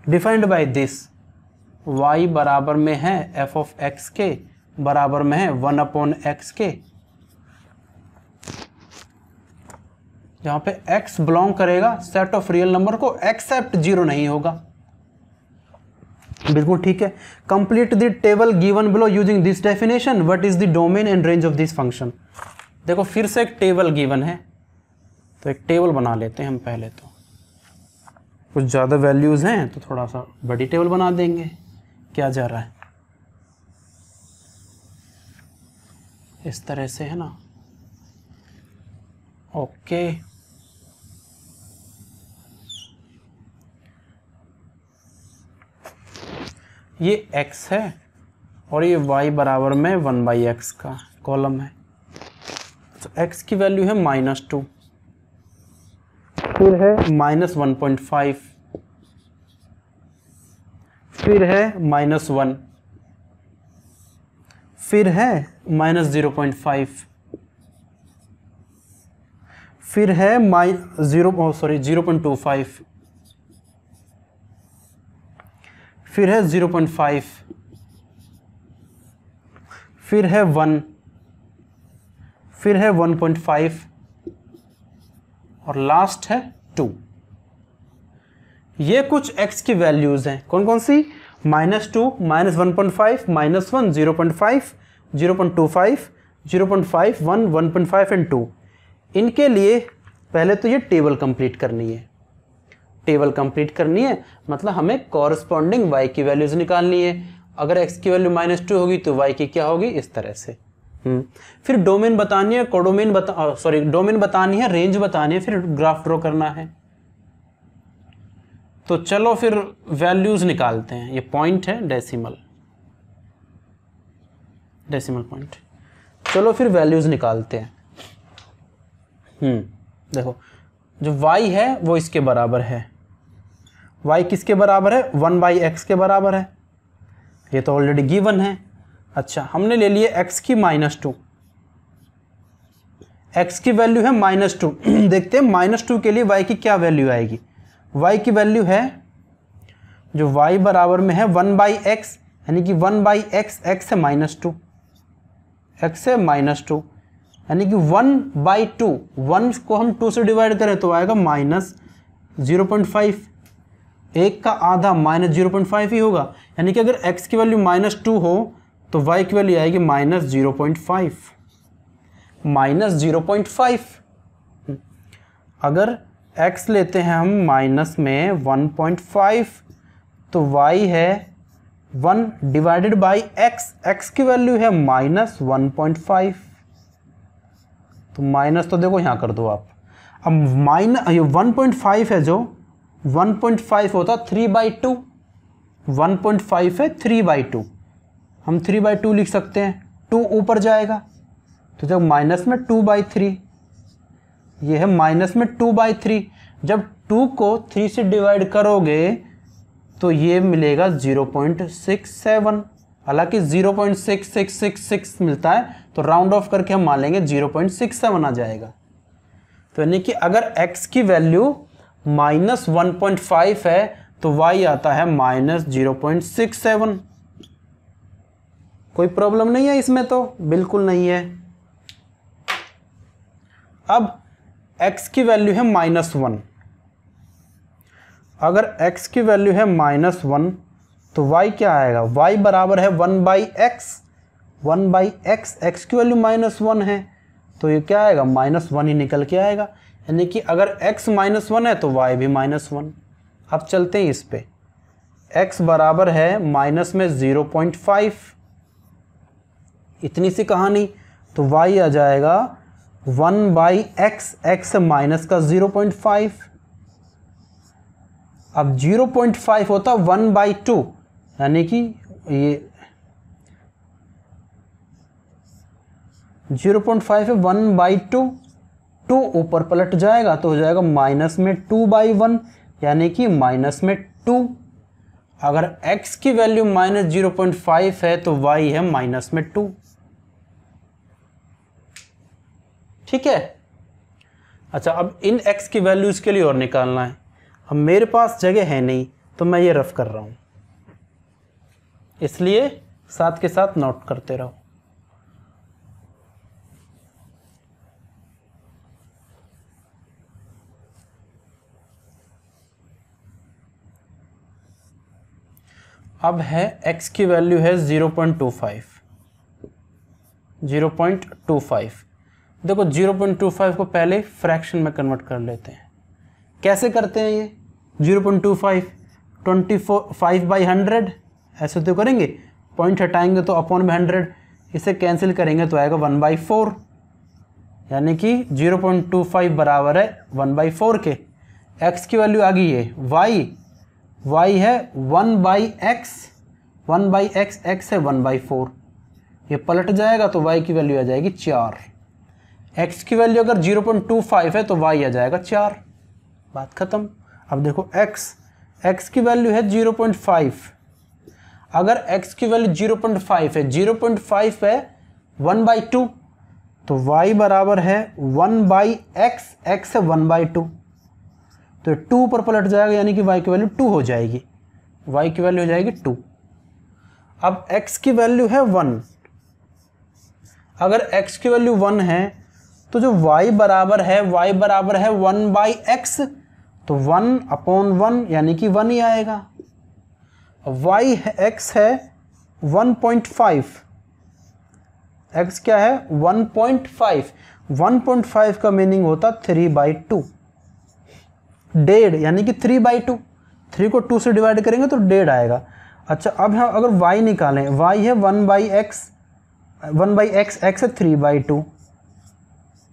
S1: defined by this. y बराबर में है एफ ऑफ एक्स के, बराबर में है 1/x के। जहाँ पे x बिलोंग करेगा सेट ऑफ रियल नंबर को, एक्सेप्ट 0 नहीं होगा। बिल्कुल ठीक है। Complete the table given below using this definition. What is the domain and range of this function. देखो फिर से एक टेबल गिवन है, तो एक टेबल बना लेते हैं हम पहले। तो कुछ ज़्यादा वैल्यूज़ हैं तो थोड़ा सा बड़ी टेबल बना देंगे। क्या जा रहा है इस तरह से, है ना। ओके ये x है और ये y बराबर में 1/x का कॉलम है। तो x की वैल्यू है -2, फिर है -1.5, फिर है -1, फिर है -0.5, फिर है 0.25, फिर है 0.5, फिर है 1, फिर है 1.5 और लास्ट है 2। ये कुछ x की वैल्यूज़ हैं। कौन कौन सी? -2, -1.5, -1, 0.5, 0.25, 0.5, 1, 1.5 एंड 2। इनके लिए पहले तो ये टेबल कंप्लीट करनी है। टेबल कंप्लीट करनी है मतलब हमें कॉरस्पॉन्डिंग y की वैल्यूज़ निकालनी है। अगर x की वैल्यू -2 होगी तो y की क्या होगी, इस तरह से। फिर डोमेन बतानी है, डोमेन बतानी है, रेंज बतानी है, फिर ग्राफ ड्रॉ करना है। तो चलो फिर वैल्यूज़ निकालते हैं। ये पॉइंट है, डेसिमल डेसिमल पॉइंट। चलो फिर वैल्यूज़ निकालते हैं। देखो जो y है वो इसके बराबर है, y किसके बराबर है, 1/x के बराबर है, ये तो ऑलरेडी गिवन है। अच्छा हमने ले लिए x की -2, x की वैल्यू है -2 देखते हैं -2 के लिए y की क्या वैल्यू आएगी। y की वैल्यू है जो y बराबर में है 1/x, यानी कि 1/x, x है -2, x है -2, यानी कि 1/2, 1 को हम 2 से डिवाइड करें तो आएगा -0.5, 1 का आधा -0.5 ही होगा, यानी कि अगर x की वैल्यू -2 हो तो y की वैल्यू आएगी -0.5, -0.5। अगर x लेते हैं हम माइनस में 1.5 तो y है 1 डिवाइडेड बाई x, x की वैल्यू है -1.5, तो माइनस तो देखो यहाँ कर दो आप। अब ये 1.5 है, जो 1.5 होता 3/2, 1.5 है 3/2, हम 3/2 लिख सकते हैं, 2 ऊपर जाएगा तो जब माइनस में 2/3, ये है माइनस में 2/3, जब 2 को 3 से डिवाइड करोगे तो ये मिलेगा 0.67, हालांकि 0.6666 मिलता है तो राउंड ऑफ करके हम मान लेंगे 0.67 आ जाएगा। तो यानी कि अगर x की वैल्यू -1.5 है तो y आता है -0.67। कोई प्रॉब्लम नहीं है इसमें, तो बिल्कुल नहीं है। अब x की वैल्यू है -1, अगर x की वैल्यू है -1 तो y क्या आएगा, y बराबर है 1/x, 1/x, x की वैल्यू -1 है तो ये क्या आएगा, -1 ही निकल के आएगा, यानी कि अगर x -1 है तो y भी -1। अब चलते हैं इस पे, x बराबर है माइनस में 0.5, इतनी सी कहानी, तो y आ जाएगा 1/x, x माइनस का 0.5, अब 0.5 होता 1/2, यानी कि ये 0.5 है 1/2, 2 ऊपर पलट जाएगा तो हो जाएगा माइनस में 2/1, यानी कि माइनस में 2। अगर x की वैल्यू -0.5 है तो y है माइनस में 2। ठीक है। अच्छा अब इन x की वैल्यूज़ के लिए और निकालना है, अब मेरे पास जगह है नहीं तो मैं ये रफ कर रहा हूँ, इसलिए साथ के साथ नोट करते रहो। अब है x की वैल्यू है 0.25, 0.25। देखो 0.25 को पहले फ्रैक्शन में कन्वर्ट कर लेते हैं। कैसे करते हैं ये 0.25, 25/100 ऐसे तो करेंगे, पॉइंट हटाएंगे तो अपॉन में 100, इसे कैंसिल करेंगे तो आएगा 1/4, यानी कि 0.25 बराबर है 1/4 के। x की वैल्यू आ गई है, y है 1/x, 1/x, x है 1/4, ये पलट जाएगा तो y की वैल्यू आ जाएगी 4। x की वैल्यू अगर 0.25 है तो y आ जाएगा 4, बात खत्म। अब देखो x की वैल्यू है 0.5, अगर x की वैल्यू 0.5 है, 0.5 है 1/2 तो y बराबर है 1/x, x है 1/2, तो 2 पर पलट जाएगा, यानी कि y की वैल्यू 2 हो जाएगी, y की वैल्यू हो जाएगी 2। अब x की वैल्यू है 1, अगर x की वैल्यू 1 है तो जो y बराबर है 1/x, तो 1/1 यानी कि 1 ही आएगा। x है 1.5, x क्या है 1.5, 1.5 का मीनिंग होता 3/2, 1.5 यानी कि 3/2, 3 को 2 से डिवाइड करेंगे तो 1.5 आएगा। अच्छा अब हम अगर y निकालें, y है 1/x, x है 3/2,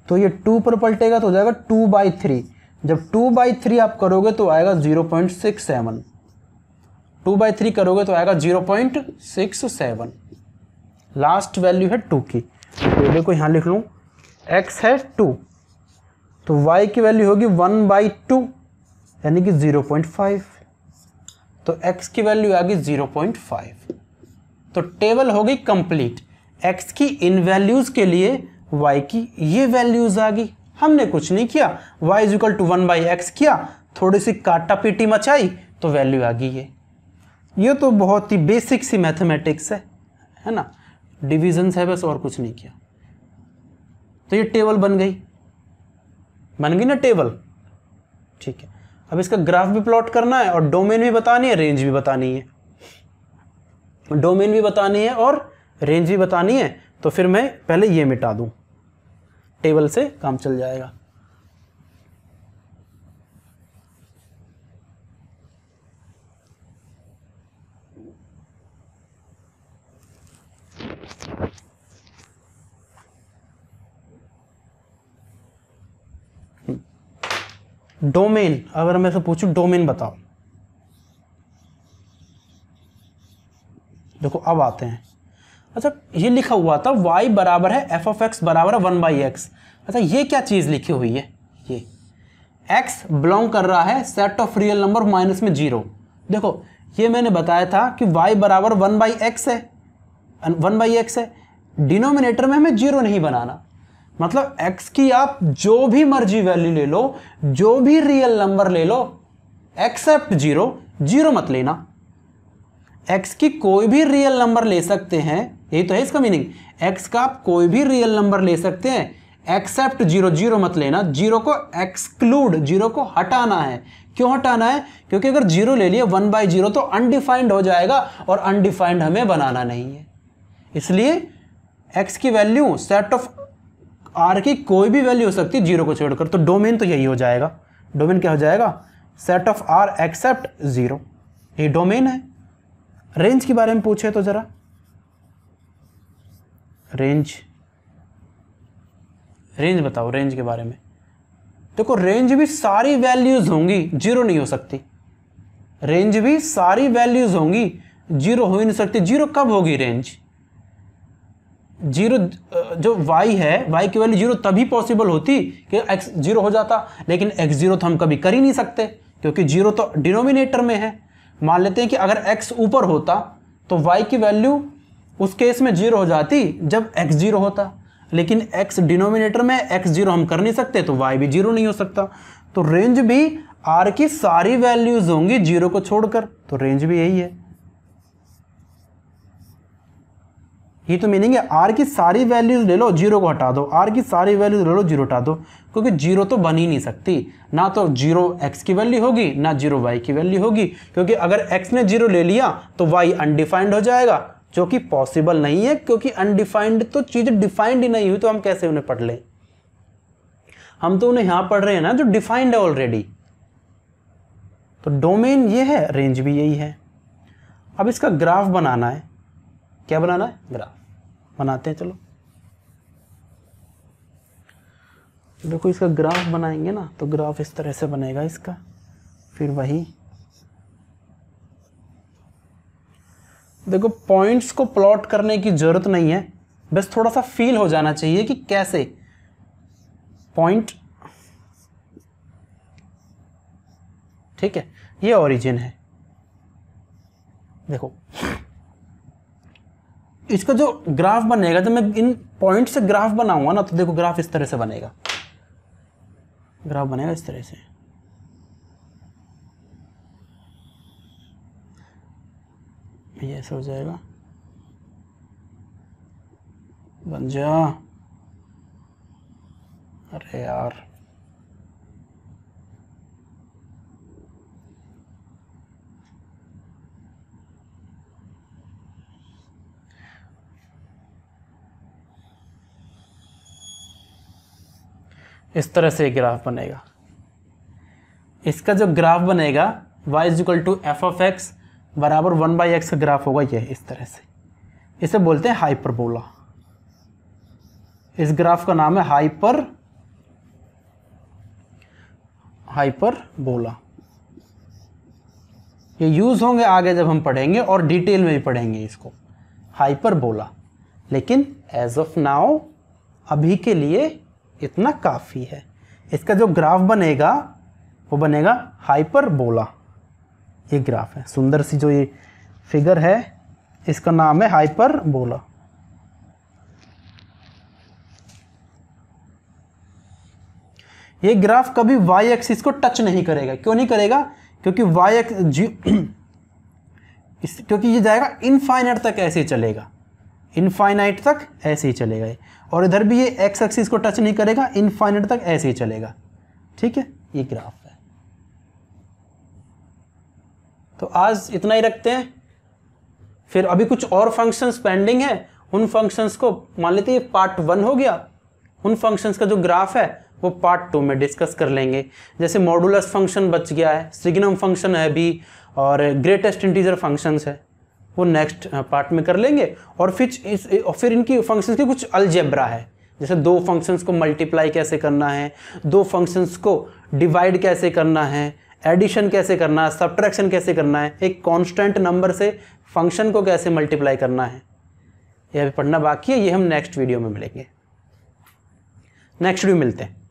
S1: तो ये 2 पर पलटेगा तो हो जाएगा 2/3, जब 2/3 आप करोगे तो आएगा 0.67, 2/3 करोगे तो आएगा 0.67। लास्ट वैल्यू है 2 की। तो देखो यहाँ लिख लूँ, x है 2 तो y की वैल्यू होगी 1/2 यानी कि 0.5, तो x की वैल्यू आ गई 0.5। तो टेबल हो गई कंप्लीट। x की इन वैल्यूज के लिए y की ये वैल्यूज आ गई। हमने कुछ नहीं किया, y is equal to 1/x किया, थोड़ी सी काटा पीटी मचाई तो वैल्यू आ गई। ये तो बहुत ही बेसिक सी मैथमेटिक्स है ना, डिविजन है बस, और कुछ नहीं किया। तो ये टेबल बन गई ना टेबल। ठीक है, अब इसका ग्राफ भी प्लॉट करना है और डोमेन भी बतानी है, रेंज भी बतानी है। डोमेन भी बतानी है और रेंज भी बतानी है, तो फिर मैं पहले ये मिटा दूं, टेबल से काम चल जाएगा। डोमेन, अगर मैं से पूछूं डोमेन बताओ, देखो अब आते हैं। अच्छा, ये लिखा हुआ था y बराबर है f(x) बराबर है 1/x। अच्छा, ये क्या चीज लिखी हुई है? ये x बिलोंग कर रहा है set of real number minus में 0। देखो ये मैंने बताया था कि y बराबर 1/x है, 1/x है। डिनोमिनेटर में हमें 0 नहीं बनाना, मतलब x की आप जो भी मर्जी वैल्यू ले लो, जो भी रियल नंबर ले लो एक्सेप्ट 0, 0 मत लेना। x की कोई भी रियल नंबर ले सकते हैं, यही तो है इसका मीनिंग। x का आप कोई भी रियल नंबर ले सकते हैं एक्सेप्ट 0, 0 मत लेना। 0 को एक्सक्लूड, 0 को हटाना है। क्यों हटाना है? क्योंकि अगर 0 ले लिया 1/0 तो अनडिफाइंड हो जाएगा और अनडिफाइंड हमें बनाना नहीं है। इसलिए x की वैल्यू सेट ऑफ r की कोई भी वैल्यू हो सकती है 0 को छोड़कर। तो डोमेन तो यही हो जाएगा। डोमेन क्या हो जाएगा? सेट ऑफ r एक्सेप्ट 0, ये डोमेन है। रेंज के बारे में पूछे तो जरा, रेंज बताओ, रेंज के बारे में। देखो रेंज भी सारी वैल्यूज होंगी, 0 नहीं हो सकती। रेंज भी सारी वैल्यूज होंगी, 0 हो ही नहीं सकती। 0 कब होगी रेंज? 0 जो y है, y की वैल्यू 0 तभी पॉसिबल होती कि x 0 हो जाता, लेकिन x 0 तो हम कभी कर ही नहीं सकते क्योंकि 0 तो डिनोमिनेटर में है। मान लेते हैं कि अगर x ऊपर होता तो y की वैल्यू उस केस में 0 हो जाती जब x 0 होता, लेकिन x डिनोमिनेटर में, x 0 हम कर नहीं सकते तो y भी 0 नहीं हो सकता। तो रेंज भी r की सारी वैल्यूज होंगी 0 को छोड़कर, तो रेंज भी यही है। ये तो मीनिंग है, r की सारी वैल्यूज ले लो 0 को हटा दो, r की सारी वैल्यूज ले लो 0 हटा दो, क्योंकि 0 तो बन ही नहीं सकती। ना तो 0 x की वैल्यू होगी, ना 0 y की वैल्यू होगी, क्योंकि अगर x ने 0 ले लिया तो y अनडिफाइंड हो जाएगा, जो कि पॉसिबल नहीं है, क्योंकि अनडिफाइंड तो चीज़ें डिफाइंड ही नहीं हुई तो हम कैसे उन्हें पढ़ लें? हम तो उन्हें यहाँ पढ़ रहे हैं ना जो डिफाइंड है ऑलरेडी। तो डोमेन ये है, रेंज भी यही है। अब इसका ग्राफ बनाना है। क्या बनाना है? ग्राफ बनाते हैं। चलो देखो, इसका ग्राफ बनाएंगे ना तो ग्राफ इस तरह से बनेगा इसका। फिर वही देखो, पॉइंट्स को प्लॉट करने की जरूरत नहीं है, बस थोड़ा सा फील हो जाना चाहिए कि कैसे पॉइंट। ठीक है, ये ओरिजिन है। देखो इसका जो ग्राफ बनेगा, जब मैं इन पॉइंट से ग्राफ बनाऊंगा ना तो देखो ग्राफ इस तरह से बनेगा। ग्राफ बनेगा इस तरह से। ये ऐसा हो जाएगा। बन जा। अरे यार, इस तरह से ग्राफ बनेगा। इसका जो ग्राफ बनेगा y is equal to f(x) बराबर 1/x का ग्राफ होगा ये इस तरह से। इसे बोलते हैं हाइपरबोला। इस ग्राफ का नाम है हाइपरबोला। ये यूज होंगे आगे जब हम पढ़ेंगे और डिटेल में भी पढ़ेंगे इसको। हाइपरबोला लेकिन एज ऑफ नाउ अभी के लिए इतना काफ़ी है। इसका जो ग्राफ बनेगा वो बनेगा हाइपरबोला। ये ग्राफ है, सुंदर सी जो ये फिगर है इसका नाम है हाइपरबोला। ये ग्राफ कभी वाई एक्सिस को टच नहीं करेगा। क्यों नहीं करेगा? क्योंकि क्योंकि ये जाएगा इनफाइनाइट तक ऐसे ही चलेगा, इनफाइनाइट तक ऐसे ही चलेगा। और इधर भी ये एक्स एक्सिस को टच नहीं करेगा, इनफाइनाइट तक ऐसे ही चलेगा। ठीक है, ये ग्राफ है। तो आज इतना ही रखते हैं, फिर अभी कुछ और फंक्शंस पेंडिंग है, उन फंक्शंस को मान लेते हैं पार्ट 1 हो गया। उन फंक्शंस का जो ग्राफ है वो पार्ट 2 में डिस्कस कर लेंगे। जैसे मॉडुलस फंक्शन बच गया है, सिग्नम फंक्शन है भी, और ग्रेटेस्ट इंटीजर फंक्शंस है, वो नेक्स्ट पार्ट में कर लेंगे। और फिर इनकी फंक्शंस के कुछ अलजेब्रा है, जैसे दो फंक्शंस को मल्टीप्लाई कैसे करना है, दो फंक्शंस को डिवाइड कैसे करना है, एडिशन कैसे करना है, सब्ट्रैक्शन कैसे करना है, एक कांस्टेंट नंबर से फंक्शन को कैसे मल्टीप्लाई करना है, यह अभी पढ़ना बाकी है। ये हम नेक्स्ट वीडियो में मिलेंगे, नेक्स्ट वीडियो मिलते हैं।